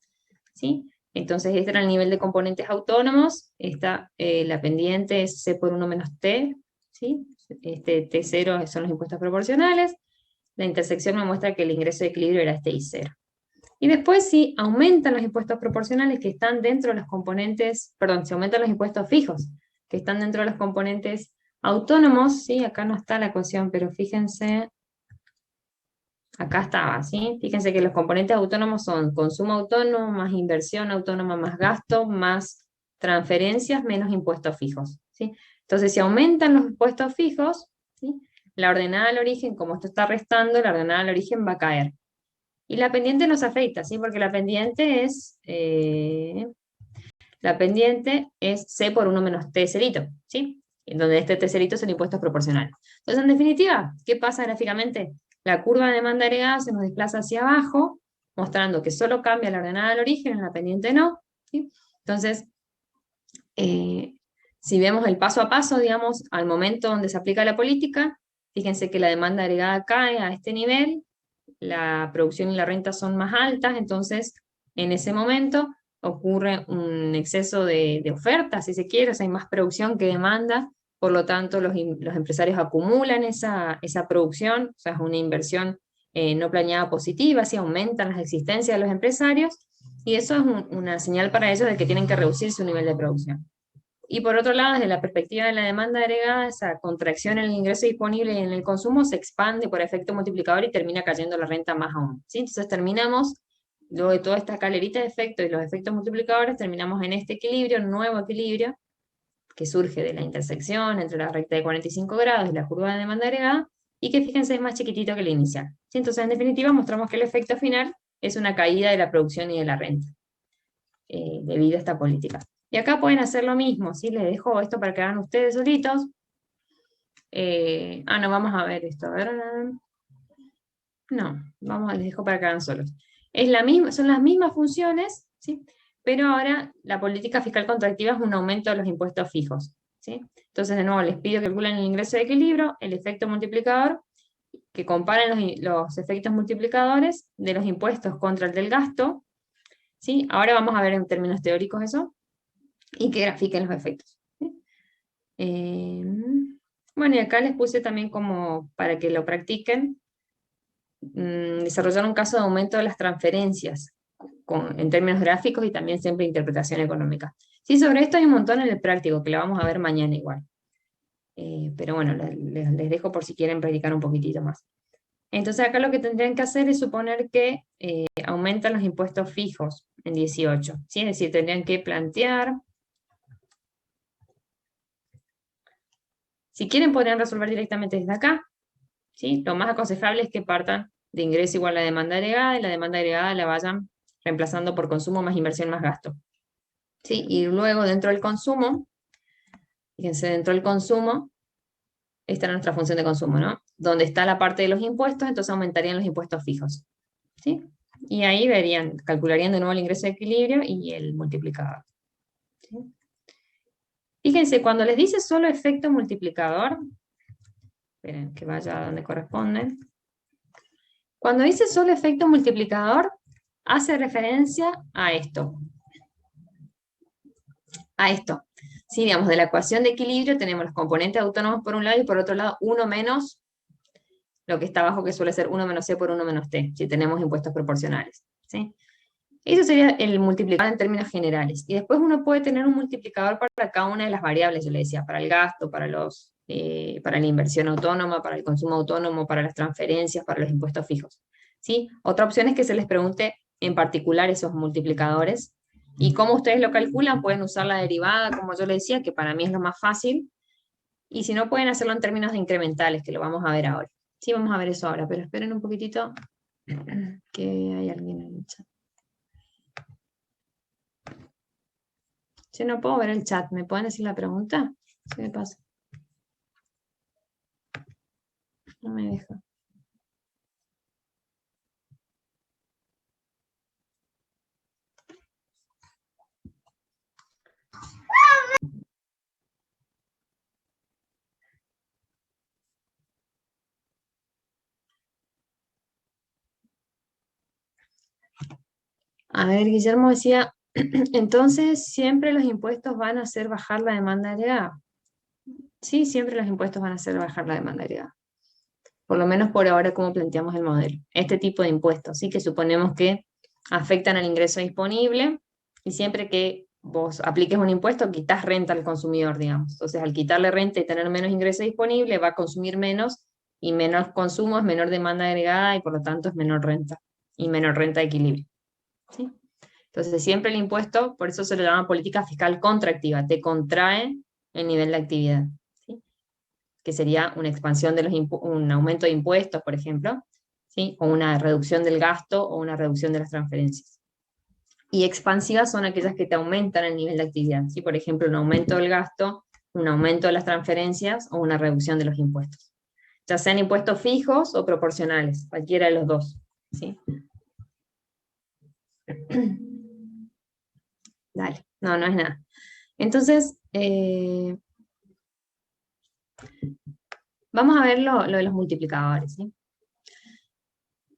¿sí? Entonces este era el nivel de componentes autónomos, esta, la pendiente es C por 1 menos T, ¿sí? Este T0 son los impuestos proporcionales, la intersección me muestra que el ingreso de equilibrio era este I0. Y después si aumentan los impuestos proporcionales que están dentro de los componentes, perdón, si aumentan los impuestos fijos que están dentro de los componentes autónomos, ¿sí? Acá no está la ecuación, pero fíjense, acá estaba, ¿sí? Fíjense que los componentes autónomos son consumo autónomo, más inversión autónoma, más gasto, más transferencias, menos impuestos fijos, ¿sí? Entonces, si aumentan los impuestos fijos, ¿sí? La ordenada al origen, como esto está restando, la ordenada al origen va a caer. Y la pendiente nos afecta, ¿sí? Porque la pendiente es C por 1 menos T cerito, ¿sí? En donde este T cerito son impuestos proporcionales. Entonces, en definitiva, ¿qué pasa gráficamente? La curva de demanda agregada se nos desplaza hacia abajo, mostrando que solo cambia la ordenada al origen, en la pendiente no, ¿sí? Entonces, si vemos el paso a paso, digamos, al momento donde se aplica la política, fíjense que la demanda agregada cae a este nivel, la producción y la renta son más altas, entonces en ese momento ocurre un exceso de oferta, si se quiere, o sea, hay más producción que demanda, por lo tanto los empresarios acumulan esa producción, o sea, es una inversión no planeada positiva, así aumentan las existencias de los empresarios, y eso es una señal para ellos de que tienen que reducir su nivel de producción. Y por otro lado, desde la perspectiva de la demanda agregada, esa contracción en el ingreso disponible y en el consumo se expande por efecto multiplicador y termina cayendo la renta más aún, ¿sí? Entonces terminamos, luego de toda esta escalerita de efectos y los efectos multiplicadores, terminamos en este equilibrio, nuevo equilibrio, que surge de la intersección entre la recta de 45 grados y la curva de demanda agregada, y que fíjense es más chiquitito que la inicial, ¿sí? Entonces en definitiva mostramos que el efecto final es una caída de la producción y de la renta, debido a esta política. Y acá pueden hacer lo mismo, ¿sí? Les dejo esto para que hagan ustedes solitos. No, vamos a ver esto. A ver. No, les dejo para que hagan solos. Son las mismas funciones, ¿sí? Pero ahora la política fiscal contractiva es un aumento de los impuestos fijos, ¿sí? Entonces, de nuevo, les pido que calculen el ingreso de equilibrio, el efecto multiplicador, que comparen los efectos multiplicadores de los impuestos contra el del gasto, ¿sí? Ahora vamos a ver en términos teóricos eso, y que grafiquen los efectos, ¿sí? Bueno, y acá les puse también como para que lo practiquen, desarrollar un caso de aumento de las transferencias, en términos gráficos y también siempre interpretación económica. Sí, sobre esto hay un montón en el práctico, que lo vamos a ver mañana igual. Pero bueno, les dejo por si quieren practicar un poquitito más. Entonces acá lo que tendrían que hacer es suponer que aumentan los impuestos fijos en 18, ¿sí? Es decir, tendrían que plantear. Si quieren podrían resolver directamente desde acá, ¿sí? Lo más aconsejable es que partan de ingreso igual a la demanda agregada, y la demanda agregada la vayan reemplazando por consumo más inversión más gasto. ¿Sí? Y luego dentro del consumo, fíjense, dentro del consumo, esta es nuestra función de consumo, ¿no? Donde está la parte de los impuestos, entonces aumentarían los impuestos fijos. ¿Sí? Y ahí verían, calcularían de nuevo el ingreso de equilibrio y el multiplicador. ¿Sí? Fíjense, cuando les dice solo efecto multiplicador, esperen que vaya a donde corresponde. Cuando dice solo efecto multiplicador, hace referencia a esto. A esto. Sí, digamos, de la ecuación de equilibrio tenemos los componentes autónomos por un lado y por otro lado 1 menos lo que está abajo, que suele ser 1 menos c por 1 menos t, si tenemos impuestos proporcionales. ¿Sí? Eso sería el multiplicador en términos generales. Y después uno puede tener un multiplicador para cada una de las variables, yo le decía, para el gasto, para la inversión autónoma, para el consumo autónomo, para las transferencias, para los impuestos fijos. ¿Sí? Otra opción es que se les pregunte en particular esos multiplicadores. Y cómo ustedes lo calculan, pueden usar la derivada, como yo le decía, que para mí es lo más fácil. Y si no, pueden hacerlo en términos de incrementales, que lo vamos a ver ahora. Sí, vamos a ver eso ahora, pero esperen un poquitito, que hay alguien en el chat. Yo no puedo ver el chat, ¿me pueden decir la pregunta? ¿Qué me pasa? No me deja. A ver, Guillermo decía, entonces siempre los impuestos van a hacer bajar la demanda agregada. Sí, siempre los impuestos van a hacer bajar la demanda agregada. Por lo menos por ahora como planteamos el modelo. Este tipo de impuestos, sí, que suponemos que afectan al ingreso disponible, y siempre que vos apliques un impuesto, quitas renta al consumidor, digamos. Entonces, al quitarle renta y tener menos ingreso disponible, va a consumir menos, y menos consumo es menor demanda agregada, y por lo tanto es menor renta, y menor renta de equilibrio. ¿Sí? Entonces, siempre el impuesto, por eso se lo llama política fiscal contractiva, te contrae el nivel de actividad, ¿sí? Que sería una expansión de un aumento de impuestos, por ejemplo, ¿sí? O una reducción del gasto o una reducción de las transferencias. Y expansivas son aquellas que te aumentan el nivel de actividad, ¿sí? Por ejemplo, un aumento del gasto, un aumento de las transferencias o una reducción de los impuestos. Ya sean impuestos fijos o proporcionales, cualquiera de los dos, ¿sí? Dale, no es nada. Entonces, vamos a ver lo de los multiplicadores, ¿sí?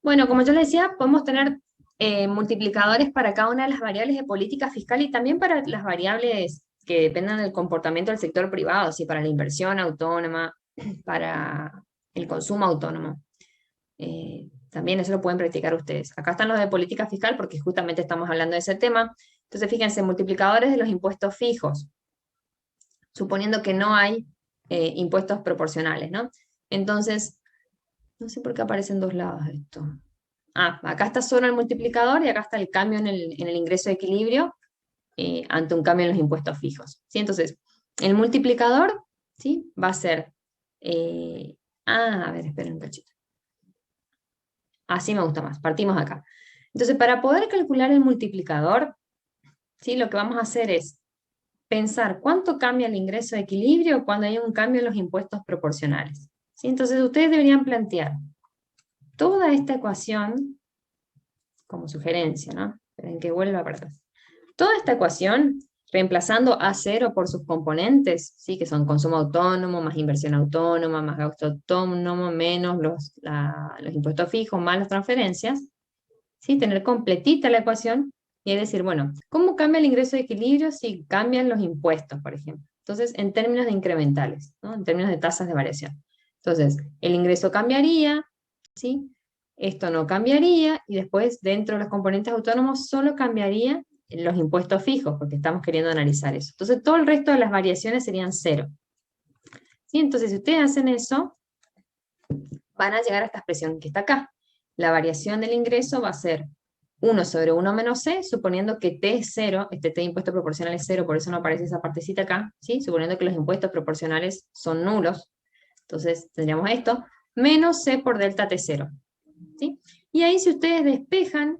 Bueno, como yo les decía, podemos tener multiplicadores para cada una de las variables de política fiscal y también para las variables que dependan del comportamiento del sector privado, ¿sí? Para la inversión autónoma, para el consumo autónomo. También eso lo pueden practicar ustedes. Acá están los de política fiscal porque justamente estamos hablando de ese tema. Entonces, fíjense, multiplicadores de los impuestos fijos, suponiendo que no hay impuestos proporcionales, ¿no? Entonces, no sé por qué aparecen dos lados esto. Acá está solo el multiplicador y acá está el cambio en el ingreso de equilibrio ante un cambio en los impuestos fijos. ¿Sí? Entonces, el multiplicador, ¿sí? Va a ser... a ver, esperen un cachito. Así me gusta más, partimos acá. Entonces, para poder calcular el multiplicador, ¿sí? Lo que vamos a hacer es pensar cuánto cambia el ingreso de equilibrio cuando hay un cambio en los impuestos proporcionales. ¿Sí? Entonces, ustedes deberían plantear toda esta ecuación como sugerencia, ¿no? Esperen que vuelva para atrás. Toda esta ecuación, reemplazando A0 por sus componentes, ¿sí? Que son consumo autónomo, más inversión autónoma, más gasto autónomo, menos los impuestos fijos, más las transferencias, ¿sí? Tener completita la ecuación y decir, bueno, ¿cómo cambia el ingreso de equilibrio si cambian los impuestos, por ejemplo? Entonces, en términos de incrementales, ¿no? En términos de tasas de variación. Entonces, el ingreso cambiaría, ¿sí? esto no cambiaría, y después dentro de los componentes autónomos solo cambiaría los impuestos fijos, porque estamos queriendo analizar eso. Entonces todo el resto de las variaciones serían cero. ¿Sí? Entonces si ustedes hacen eso, van a llegar a esta expresión que está acá. La variación del ingreso va a ser 1 sobre 1 menos C, suponiendo que T es 0, este T de impuesto proporcional es 0, por eso no aparece esa partecita acá, ¿sí? Suponiendo que los impuestos proporcionales son nulos. Entonces tendríamos esto, menos C por delta T0. ¿Sí? Y ahí si ustedes despejan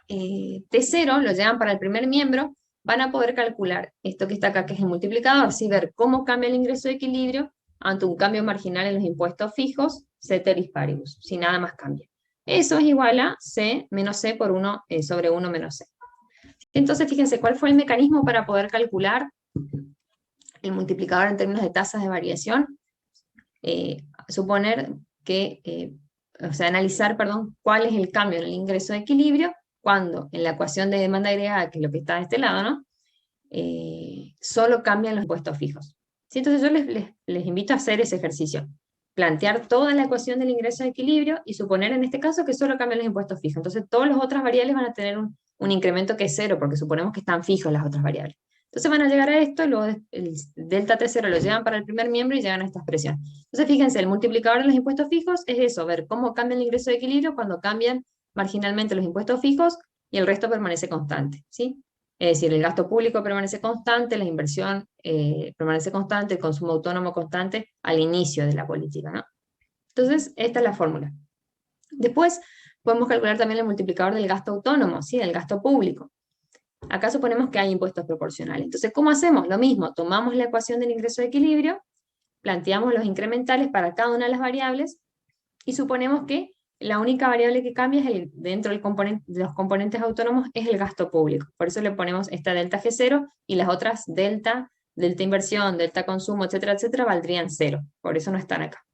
T0, lo llevan para el primer miembro, van a poder calcular esto que está acá, que es el multiplicador, ¿sí? Ver cómo cambia el ingreso de equilibrio ante un cambio marginal en los impuestos fijos, ceteris paribus, si nada más cambia. Eso es igual a C menos C por 1 sobre 1 menos C. Entonces, fíjense, ¿cuál fue el mecanismo para poder calcular el multiplicador en términos de tasas de variación? Suponer que, analizar, perdón, cuál es el cambio en el ingreso de equilibrio cuando en la ecuación de demanda agregada, que es lo que está de este lado, ¿no? Solo cambian los impuestos fijos. ¿Sí? Entonces yo les invito a hacer ese ejercicio. Plantear toda la ecuación del ingreso de equilibrio y suponer en este caso que solo cambian los impuestos fijos. Entonces todas las otras variables van a tener un incremento que es cero, porque suponemos que están fijos las otras variables. Entonces van a llegar a esto, y luego el delta T0 lo llevan para el primer miembro y llegan a esta expresión. Entonces fíjense, el multiplicador de los impuestos fijos es eso, ver cómo cambia el ingreso de equilibrio cuando cambian marginalmente los impuestos fijos y el resto permanece constante, ¿sí? Es decir, el gasto público permanece constante, la inversión permanece constante, el consumo autónomo constante al inicio de la política, ¿no? Entonces, esta es la fórmula. Después, podemos calcular también el multiplicador del gasto autónomo, ¿sí? Del gasto público. Acá suponemos que hay impuestos proporcionales. Entonces, ¿cómo hacemos? Lo mismo, tomamos la ecuación del ingreso de equilibrio, planteamos los incrementales para cada una de las variables, y suponemos que la única variable que cambia es dentro de los componentes autónomos es el gasto público. Por eso le ponemos esta delta G0 y las otras delta inversión, delta consumo, etcétera, etcétera, valdrían 0. Por eso no están acá.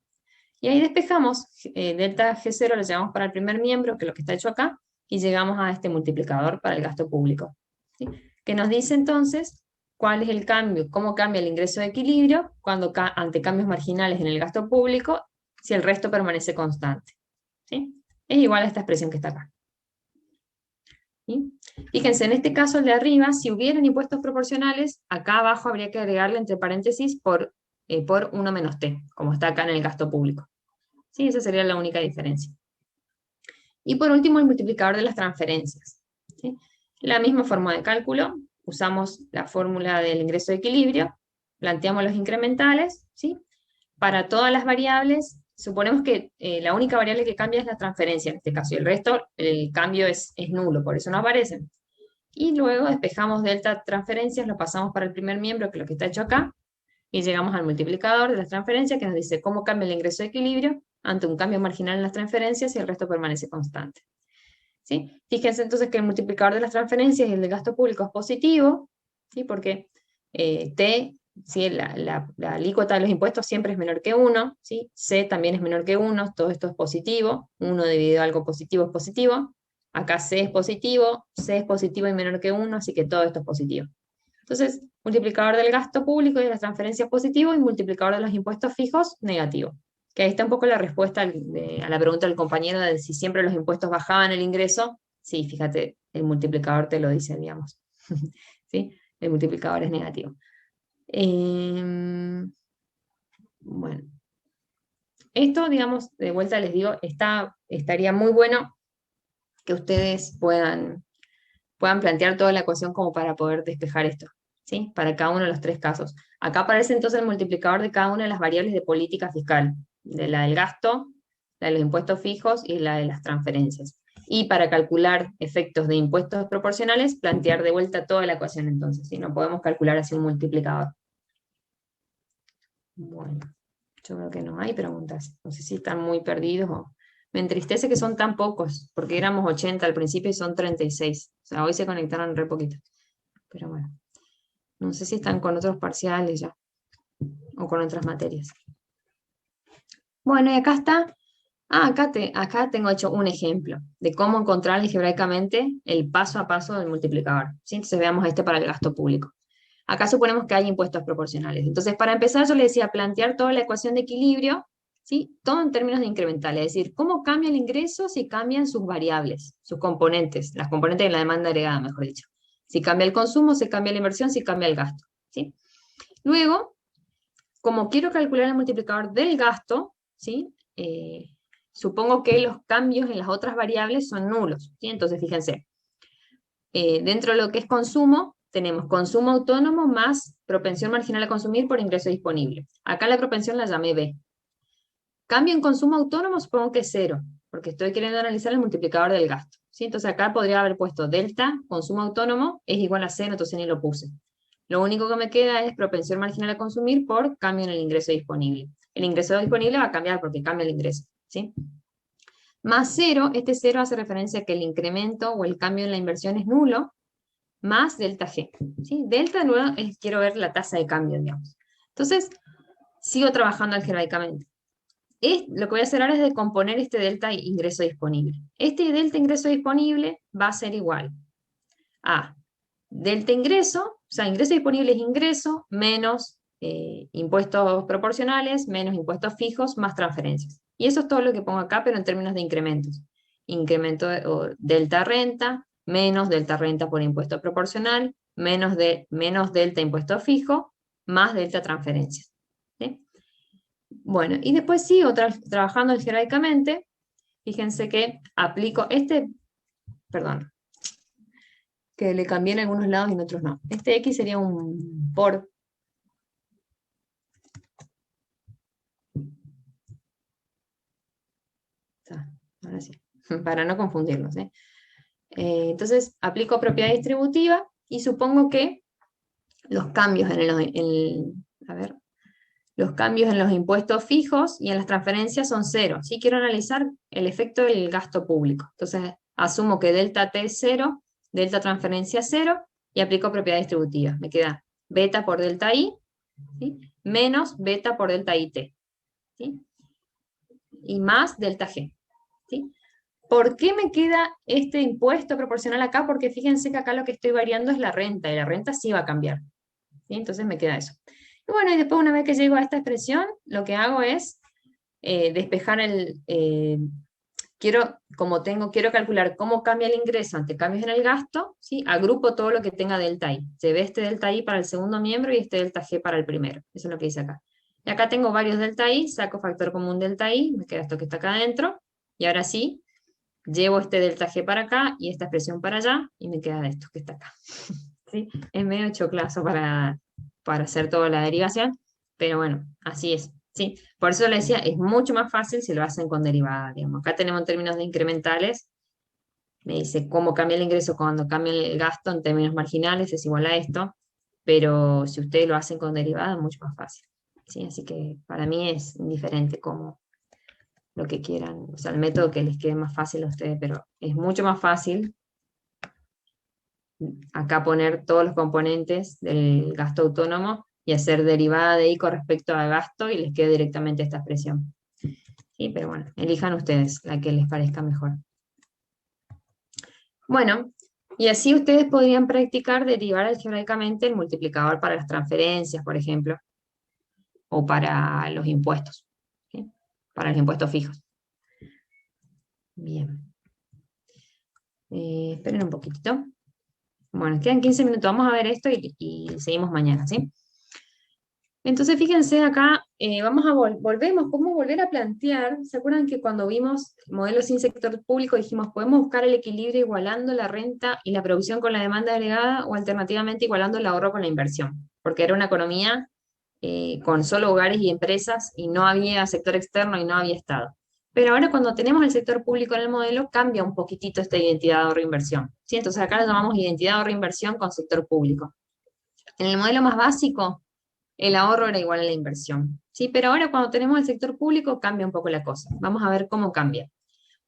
Y ahí despejamos, delta G0 lo llevamos para el primer miembro, que es lo que está hecho acá, y llegamos a este multiplicador para el gasto público. ¿Sí? Que nos dice entonces cuál es el cambio, cómo cambia el ingreso de equilibrio cuando ante cambios marginales en el gasto público, si el resto permanece constante. ¿Sí? Es igual a esta expresión que está acá. ¿Sí? Fíjense, en este caso el de arriba, si hubieran impuestos proporcionales, acá abajo habría que agregarle entre paréntesis por 1 menos t, como está acá en el gasto público. ¿Sí? Esa sería la única diferencia. Y por último, el multiplicador de las transferencias. ¿Sí? La misma forma de cálculo, usamos la fórmula del ingreso de equilibrio, planteamos los incrementales, ¿sí? Para todas las variables, suponemos que la única variable que cambia es la transferencia en este caso, y el resto, el cambio es nulo, por eso no aparecen. Y luego despejamos delta transferencias, lo pasamos para el primer miembro, que es lo que está hecho acá, y llegamos al multiplicador de las transferencias, que nos dice cómo cambia el ingreso de equilibrio ante un cambio marginal en las transferencias y el resto permanece constante. ¿Sí? Fíjense entonces que el multiplicador de las transferencias y el del gasto público es positivo, ¿sí? Porque T, ¿sí? la alícuota de los impuestos siempre es menor que 1, ¿sí? C también es menor que 1, todo esto es positivo, 1 dividido a algo positivo es positivo, acá C es positivo y menor que 1, así que todo esto es positivo. Entonces, multiplicador del gasto público y de las transferencias positivo, y multiplicador de los impuestos fijos negativo. Que ahí está un poco la respuesta a la pregunta del compañero de si siempre los impuestos bajaban el ingreso. Sí, fíjate, el multiplicador te lo dice, digamos. ¿Sí? El multiplicador es negativo. Bueno. Esto, digamos, de vuelta les digo, estaría muy bueno que ustedes puedan plantear toda la ecuación como para poder despejar esto, ¿sí? Para cada uno de los tres casos. Acá aparece entonces el multiplicador de cada una de las variables de política fiscal, de la del gasto, la de los impuestos fijos y la de las transferencias. Y para calcular efectos de impuestos proporcionales, plantear de vuelta toda la ecuación entonces, ¿sí? No podemos calcular así un multiplicador. Bueno, yo creo que no hay preguntas. No sé si están muy perdidos o... Me entristece que son tan pocos, porque éramos 80 al principio y son 36. O sea, hoy se conectaron re poquito. Pero bueno, no sé si están con otros parciales ya, o con otras materias. Bueno, y acá está. Acá tengo hecho un ejemplo de cómo encontrar algebraicamente el paso a paso del multiplicador. ¿Sí? Entonces veamos este para el gasto público. Acá suponemos que hay impuestos proporcionales. Entonces, para empezar, yo le decía plantear toda la ecuación de equilibrio ¿sí? Todo en términos de incrementales, es decir, cómo cambia el ingreso si cambian sus variables, sus componentes, las componentes de la demanda agregada, mejor dicho. Si cambia el consumo, si cambia la inversión, si cambia el gasto, ¿sí? Luego, como quiero calcular el multiplicador del gasto, ¿sí? Supongo que los cambios en las otras variables son nulos, ¿sí? Entonces, fíjense, dentro de lo que es consumo, tenemos consumo autónomo más propensión marginal a consumir por ingreso disponible. Acá la propensión la llamé B. Cambio en consumo autónomo supongo que es 0, porque estoy queriendo analizar el multiplicador del gasto, ¿sí? Entonces acá podría haber puesto delta, consumo autónomo, es igual a 0, entonces ni lo puse. Lo único que me queda es propensión marginal a consumir por cambio en el ingreso disponible. El ingreso disponible va a cambiar porque cambia el ingreso, ¿sí? Más 0, este 0 hace referencia a que el incremento o el cambio en la inversión es nulo, más delta G, ¿sí? Delta nuevo quiero ver la tasa de cambio, digamos. Entonces, sigo trabajando algebraicamente. Lo que voy a hacer ahora es decomponer este delta ingreso disponible. Este delta ingreso disponible va a ser igual a delta ingreso, o sea, ingreso disponible es ingreso, menos impuestos proporcionales, menos impuestos fijos, más transferencias. Y eso es todo lo que pongo acá, pero en términos de incrementos. Incremento o delta renta, menos delta renta por impuesto proporcional, menos delta impuesto fijo, más delta transferencias. ¿Sí? Bueno, y después sigo trabajando algebraicamente. Fíjense que aplico perdón, que le cambié en algunos lados y en otros no. Este X sería un por. Ahora sí, para no confundirlos. Entonces, aplico propiedad distributiva y supongo que los cambios los cambios en los impuestos fijos y en las transferencias son 0. Sí quiero analizar el efecto del gasto público. Entonces, asumo que delta T es 0, delta transferencia 0, y aplico propiedad distributiva. Me queda beta por delta I, ¿sí? Menos beta por delta IT, ¿sí? Y más delta G, ¿sí? ¿Por qué me queda este impuesto proporcional acá? Porque fíjense que acá lo que estoy variando es la renta, y la renta sí va a cambiar, ¿sí? Entonces me queda eso. Y bueno, y después una vez que llego a esta expresión, lo que hago es despejar quiero calcular cómo cambia el ingreso ante cambios en el gasto, ¿sí? Agrupo todo lo que tenga delta I. Llevé este delta I para el segundo miembro y este delta G para el primero. Eso es lo que hice acá. Y acá tengo varios delta I, saco factor común delta I, me queda esto que está acá adentro, y ahora sí, llevo este delta G para acá y esta expresión para allá, y me queda esto que está acá. ¿Sí? Es medio choclazo para hacer toda la derivación, pero bueno, así es. ¿Sí? Por eso le decía, es mucho más fácil si lo hacen con derivada, digamos. Acá tenemos en términos de incrementales, me dice cómo cambia el ingreso cuando cambia el gasto en términos marginales, es igual a esto, pero si ustedes lo hacen con derivada es mucho más fácil. ¿Sí? Así que para mí es indiferente como lo que quieran, o sea, el método que les quede más fácil a ustedes, pero es mucho más fácil acá poner todos los componentes del gasto autónomo y hacer derivada de I con respecto al gasto y les quede directamente esta expresión. Sí, pero bueno, elijan ustedes la que les parezca mejor. Bueno, y así ustedes podrían practicar derivar algebraicamente el multiplicador para las transferencias, por ejemplo, o para los impuestos, ¿sí? Para los impuestos fijos. Bien. Esperen un poquitito. Bueno, quedan 15 minutos, vamos a ver esto y seguimos mañana, ¿sí? Entonces, fíjense acá, volvemos, ¿cómo volver a plantear? ¿Se acuerdan que cuando vimos modelos sin sector público dijimos, podemos buscar el equilibrio igualando la renta y la producción con la demanda agregada o alternativamente igualando el ahorro con la inversión? Porque era una economía con solo hogares y empresas y no había sector externo y no había Estado. Pero ahora cuando tenemos el sector público en el modelo, cambia un poquitito esta identidad de ahorro-inversión, ¿sí? Entonces acá la llamamos identidad de ahorro-inversión con sector público. En el modelo más básico, el ahorro era igual a la inversión, ¿sí? Pero ahora cuando tenemos el sector público cambia un poco la cosa. Vamos a ver cómo cambia.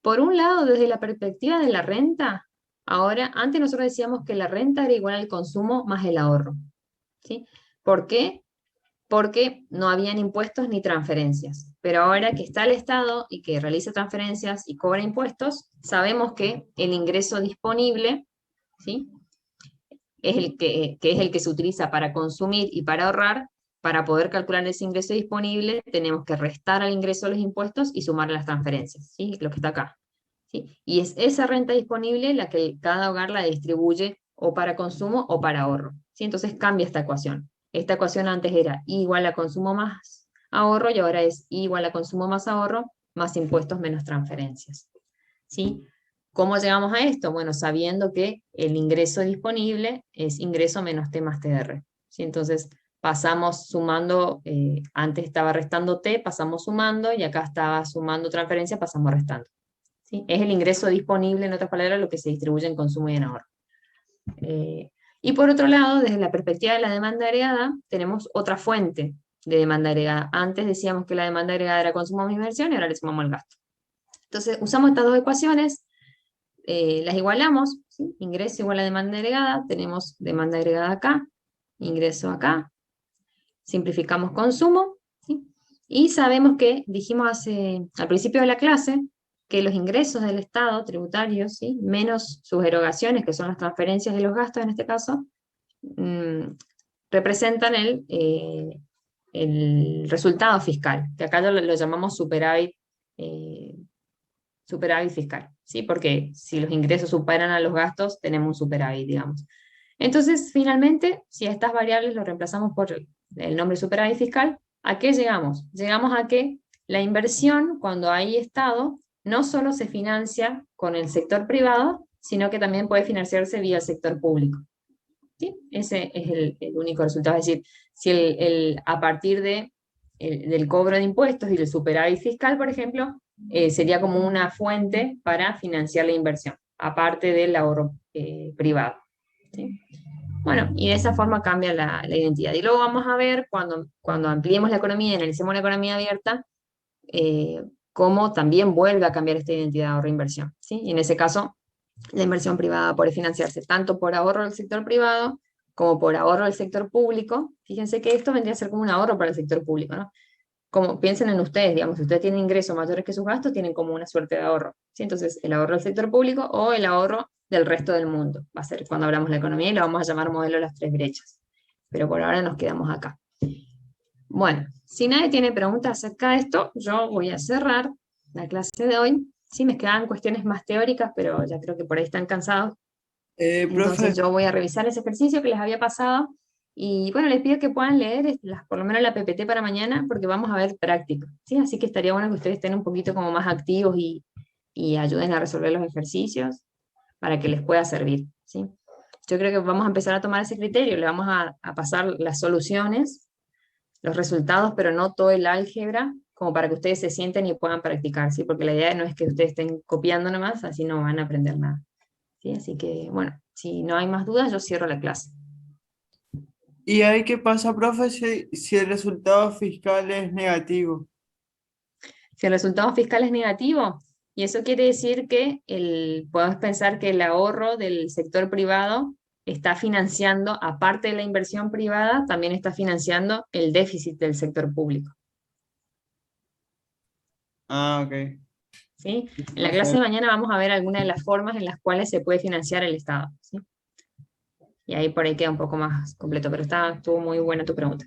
Por un lado, desde la perspectiva de la renta, ahora, antes nosotros decíamos que la renta era igual al consumo más el ahorro, ¿sí? ¿Por qué? Porque no habían impuestos ni transferencias. Pero ahora que está el Estado y que realiza transferencias y cobra impuestos, sabemos que el ingreso disponible, ¿sí? Es el que es el que se utiliza para consumir y para ahorrar, para poder calcular ese ingreso disponible, tenemos que restar al ingreso los impuestos y sumar las transferencias, ¿sí? Lo que está acá. ¿Sí? Y es esa renta disponible la que cada hogar la distribuye o para consumo o para ahorro, ¿sí? Entonces cambia esta ecuación. Esta ecuación antes era I igual a consumo más ahorro y ahora es I igual a consumo más ahorro más impuestos menos transferencias, ¿sí? ¿Cómo llegamos a esto? Bueno, sabiendo que el ingreso disponible es ingreso menos T más TR, ¿sí? Entonces pasamos sumando, antes estaba restando T, pasamos sumando, y acá estaba sumando transferencia, pasamos restando. ¿Sí? Es el ingreso disponible, en otras palabras, lo que se distribuye en consumo y en ahorro. Y por otro lado, desde la perspectiva de la demanda agregada, tenemos otra fuente de demanda agregada. Antes decíamos que la demanda agregada era consumo más inversión y ahora le sumamos el gasto. Entonces, usamos estas dos ecuaciones, las igualamos, ¿sí? Ingreso igual a demanda agregada, tenemos demanda agregada acá, ingreso acá, simplificamos consumo, ¿sí? Y sabemos que, dijimos al principio de la clase, que los ingresos del Estado tributarios, ¿sí? Menos sus erogaciones, que son las transferencias de los gastos en este caso, representan el resultado fiscal, que acá lo llamamos superávit fiscal, ¿sí? Porque si los ingresos superan a los gastos, tenemos un superávit, digamos. Entonces, finalmente, si a estas variables lo reemplazamos por el nombre superávit fiscal, ¿a qué llegamos? Llegamos a que la inversión, cuando hay Estado, no solo se financia con el sector privado, sino que también puede financiarse vía el sector público. ¿Sí? Ese es el único resultado. Es decir, si a partir del cobro de impuestos y del superávit fiscal, por ejemplo, sería como una fuente para financiar la inversión, aparte del ahorro privado. ¿Sí? Bueno, y de esa forma cambia la identidad. Y luego vamos a ver, cuando ampliemos la economía y analicemos la economía abierta, cómo también vuelve a cambiar esta identidad de ahorro-inversión. ¿Sí? Y en ese caso, la inversión privada puede financiarse tanto por ahorro del sector privado como por ahorro del sector público. Fíjense que esto vendría a ser como un ahorro para el sector público, ¿no? Como piensen en ustedes, digamos, si ustedes tienen ingresos mayores que sus gastos, tienen como una suerte de ahorro. ¿Sí? Entonces, el ahorro del sector público o el ahorro del resto del mundo. Va a ser cuando hablamos de la economía y lo vamos a llamar modelo de las tres brechas. Pero por ahora nos quedamos acá. Bueno, si nadie tiene preguntas acerca de esto, yo voy a cerrar la clase de hoy. Sí, me quedan cuestiones más teóricas, pero ya creo que por ahí están cansados. Entonces Profe, yo voy a revisar ese ejercicio que les había pasado y bueno, les pido que puedan leer por lo menos la PPT para mañana porque vamos a ver práctico, ¿sí? Así que estaría bueno que ustedes estén un poquito como más activos y ayuden a resolver los ejercicios para que les pueda servir, ¿sí? Yo creo que vamos a empezar a tomar ese criterio, le vamos a pasar las soluciones, los resultados, pero no todo el álgebra, como para que ustedes se sienten y puedan practicar, ¿sí? Porque la idea no es que ustedes estén copiando nomás, así no van a aprender nada. ¿Sí? Así que, bueno, si no hay más dudas, yo cierro la clase. ¿y ahí qué pasa, profe, si el resultado fiscal es negativo? Si el resultado fiscal es negativo, y eso quiere decir que podemos pensar que el ahorro del sector privado está financiando, aparte de la inversión privada, también está financiando el déficit del sector público. Ah, ok. ¿Sí? En la clase Profe, de mañana vamos a ver algunas de las formas en las cuales se puede financiar el Estado. ¿Sí? Y ahí por ahí queda un poco más completo, pero estuvo muy buena tu pregunta.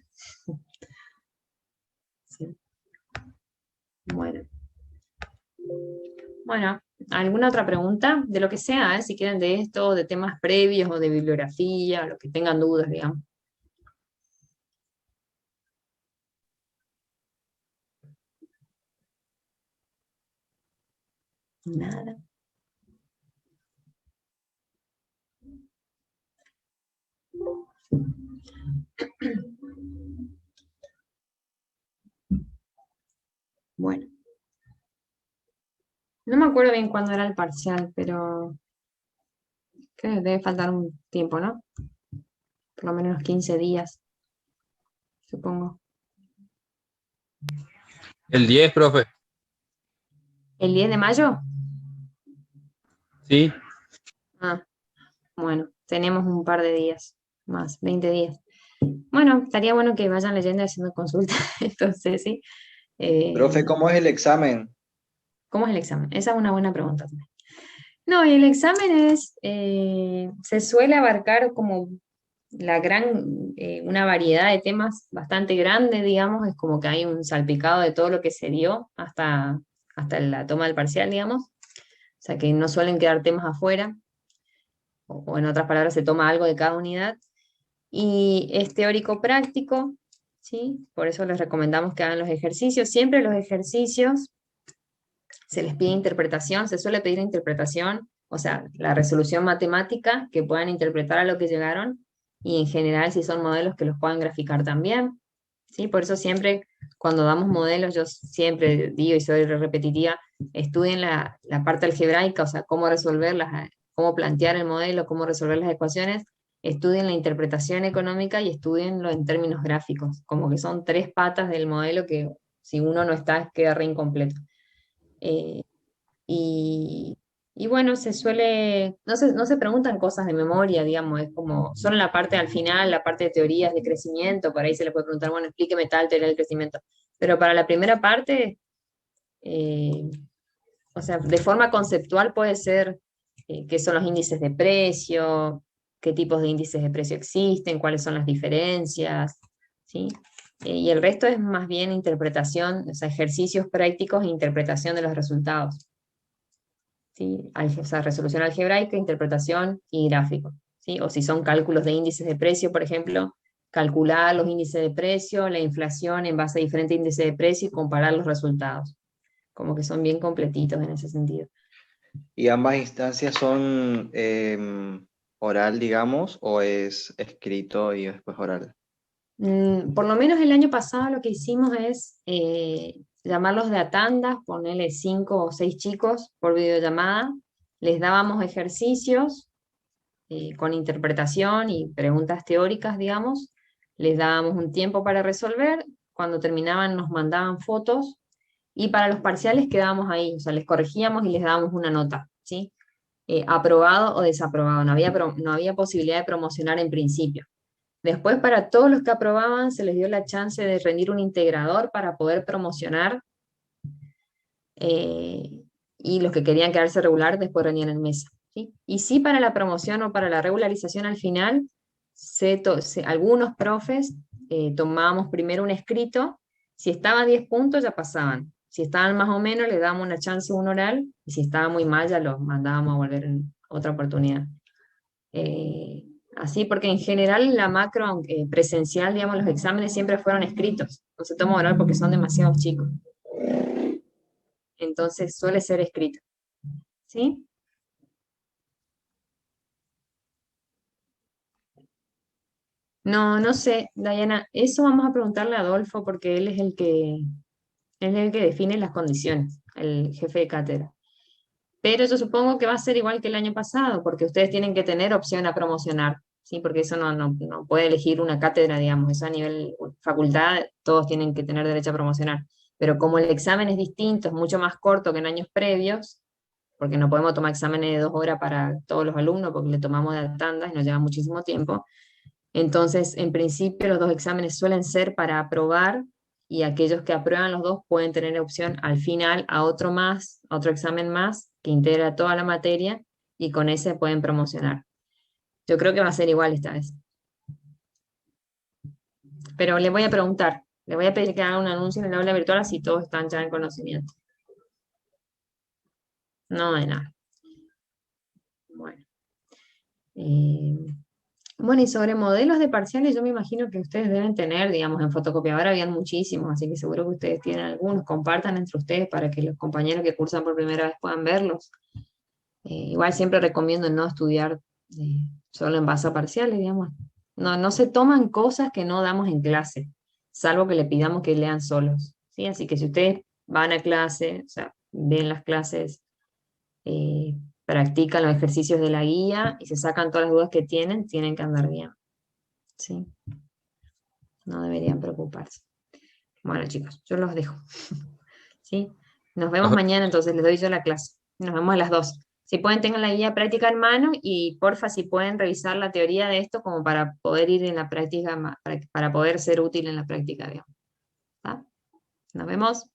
¿Sí? Bueno. Bueno, ¿alguna otra pregunta? De lo que sea, ¿eh? Si quieren de esto, de temas previos o de bibliografía, lo que tengan dudas, digamos. Nada. Bueno, no me acuerdo bien cuándo era el parcial, pero creo que debe faltar un tiempo, ¿no? Por lo menos unos 15 días, supongo. El 10, profe. ¿El 10 de mayo? Sí. Ah, bueno, tenemos un par de días más, 20 días. Bueno, estaría bueno que vayan leyendo y haciendo consultas, entonces, ¿sí? Profe, Eh, ¿cómo es el examen? ¿Cómo es el examen? Esa es una buena pregunta también. No, y el examen se suele abarcar como una variedad de temas bastante grande, digamos, es como que hay un salpicado de todo lo que se dio hasta la toma del parcial, digamos, o sea que no suelen quedar temas afuera, o en otras palabras se toma algo de cada unidad, y es teórico práctico, ¿sí? Por eso les recomendamos que hagan los ejercicios, siempre los ejercicios se les pide interpretación, se suele pedir interpretación, o sea, la resolución matemática, que puedan interpretar a lo que llegaron, y en general si son modelos que los puedan graficar también, ¿sí? Por eso siempre cuando damos modelos, yo siempre digo y soy repetitiva, estudien la parte algebraica, o sea, cómo resolverlas, cómo plantear el modelo, cómo resolver las ecuaciones, estudien la interpretación económica y estudienlo en términos gráficos, como que son 3 patas del modelo que si uno no está, queda re incompleto. Eh, y, y bueno, no se preguntan cosas de memoria, digamos, es como, solo la parte al final, la parte de teorías de crecimiento, por ahí se le puede preguntar, bueno, explíqueme tal teoría del crecimiento. Pero para la primera parte, eh, o sea, de forma conceptual puede ser qué son los índices de precio, qué tipos de índices de precio existen, cuáles son las diferencias, ¿sí? Y el resto es más bien interpretación, o sea, ejercicios prácticos e interpretación de los resultados. ¿Sí? O sea, resolución algebraica, interpretación y gráfico, ¿sí? O si son cálculos de índices de precio, por ejemplo, calcular los índices de precio, la inflación en base a diferentes índices de precio y comparar los resultados. Como que son bien completitos en ese sentido. ¿Y ambas instancias son oral, digamos, o es escrito y después oral? Por lo menos el año pasado lo que hicimos es llamarlos de a tandas, ponerle 5 o 6 chicos por videollamada, les dábamos ejercicios con interpretación y preguntas teóricas, digamos, les dábamos un tiempo para resolver, cuando terminaban nos mandaban fotos, y para los parciales quedábamos ahí, o sea, les corregíamos y les dábamos una nota, ¿sí? Aprobado o desaprobado, no había posibilidad de promocionar en principio. Después, para todos los que aprobaban, se les dio la chance de rendir un integrador para poder promocionar, y los que querían quedarse regular después rendían en mesa, ¿sí? Y sí, para la promoción o para la regularización al final, algunos profes tomábamos primero un escrito, si estaba a 10 puntos ya pasaban, si estaban más o menos les dábamos una chance, un oral, y si estaba muy mal ya los mandábamos a volver en otra oportunidad. Así, porque en general la macro, aunque presencial, digamos, los exámenes siempre fueron escritos, no se toma oral porque son demasiado chicos. Entonces suele ser escrito, ¿sí? No, no sé, Diana, eso vamos a preguntarle a Adolfo porque él es el que define las condiciones, el jefe de cátedra. Pero yo supongo que va a ser igual que el año pasado, porque ustedes tienen que tener opción a promocionar, ¿sí? Porque eso no puede elegir una cátedra, digamos, eso a nivel facultad, todos tienen que tener derecho a promocionar. Pero como el examen es distinto, es mucho más corto que en años previos, porque no podemos tomar exámenes de 2 horas para todos los alumnos, porque le tomamos de tandas y nos lleva muchísimo tiempo. Entonces, en principio, los 2 exámenes suelen ser para aprobar, y aquellos que aprueban los 2 pueden tener opción al final a otro examen más, que integra toda la materia, y con ese pueden promocionar. Yo creo que va a ser igual esta vez. Pero le voy a preguntar, le voy a pedir que haga un anuncio en el aula virtual, así todos están ya en conocimiento. No de nada. Bueno. Bueno, y sobre modelos de parciales, yo me imagino que ustedes deben tener, digamos, en fotocopiadora habían muchísimos, así que seguro que ustedes tienen algunos, compartan entre ustedes para que los compañeros que cursan por primera vez puedan verlos. Igual siempre recomiendo no estudiar solo en base a parciales, digamos. No se toman cosas que no damos en clase, salvo que le pidamos que lean solos, ¿sí? Así que si ustedes van a clase, o sea, ven las clases, practican los ejercicios de la guía y se sacan todas las dudas que tienen que andar bien, ¿sí? No deberían preocuparse. Bueno, chicos, yo los dejo, ¿sí? Nos vemos mañana, entonces les doy yo la clase. Nos vemos a las 2. Si pueden, tengan la guía práctica en mano y porfa, si pueden revisar la teoría de esto como para poder ir en la práctica, para poder ser útil en la práctica, digamos. ¿Tá? Nos vemos.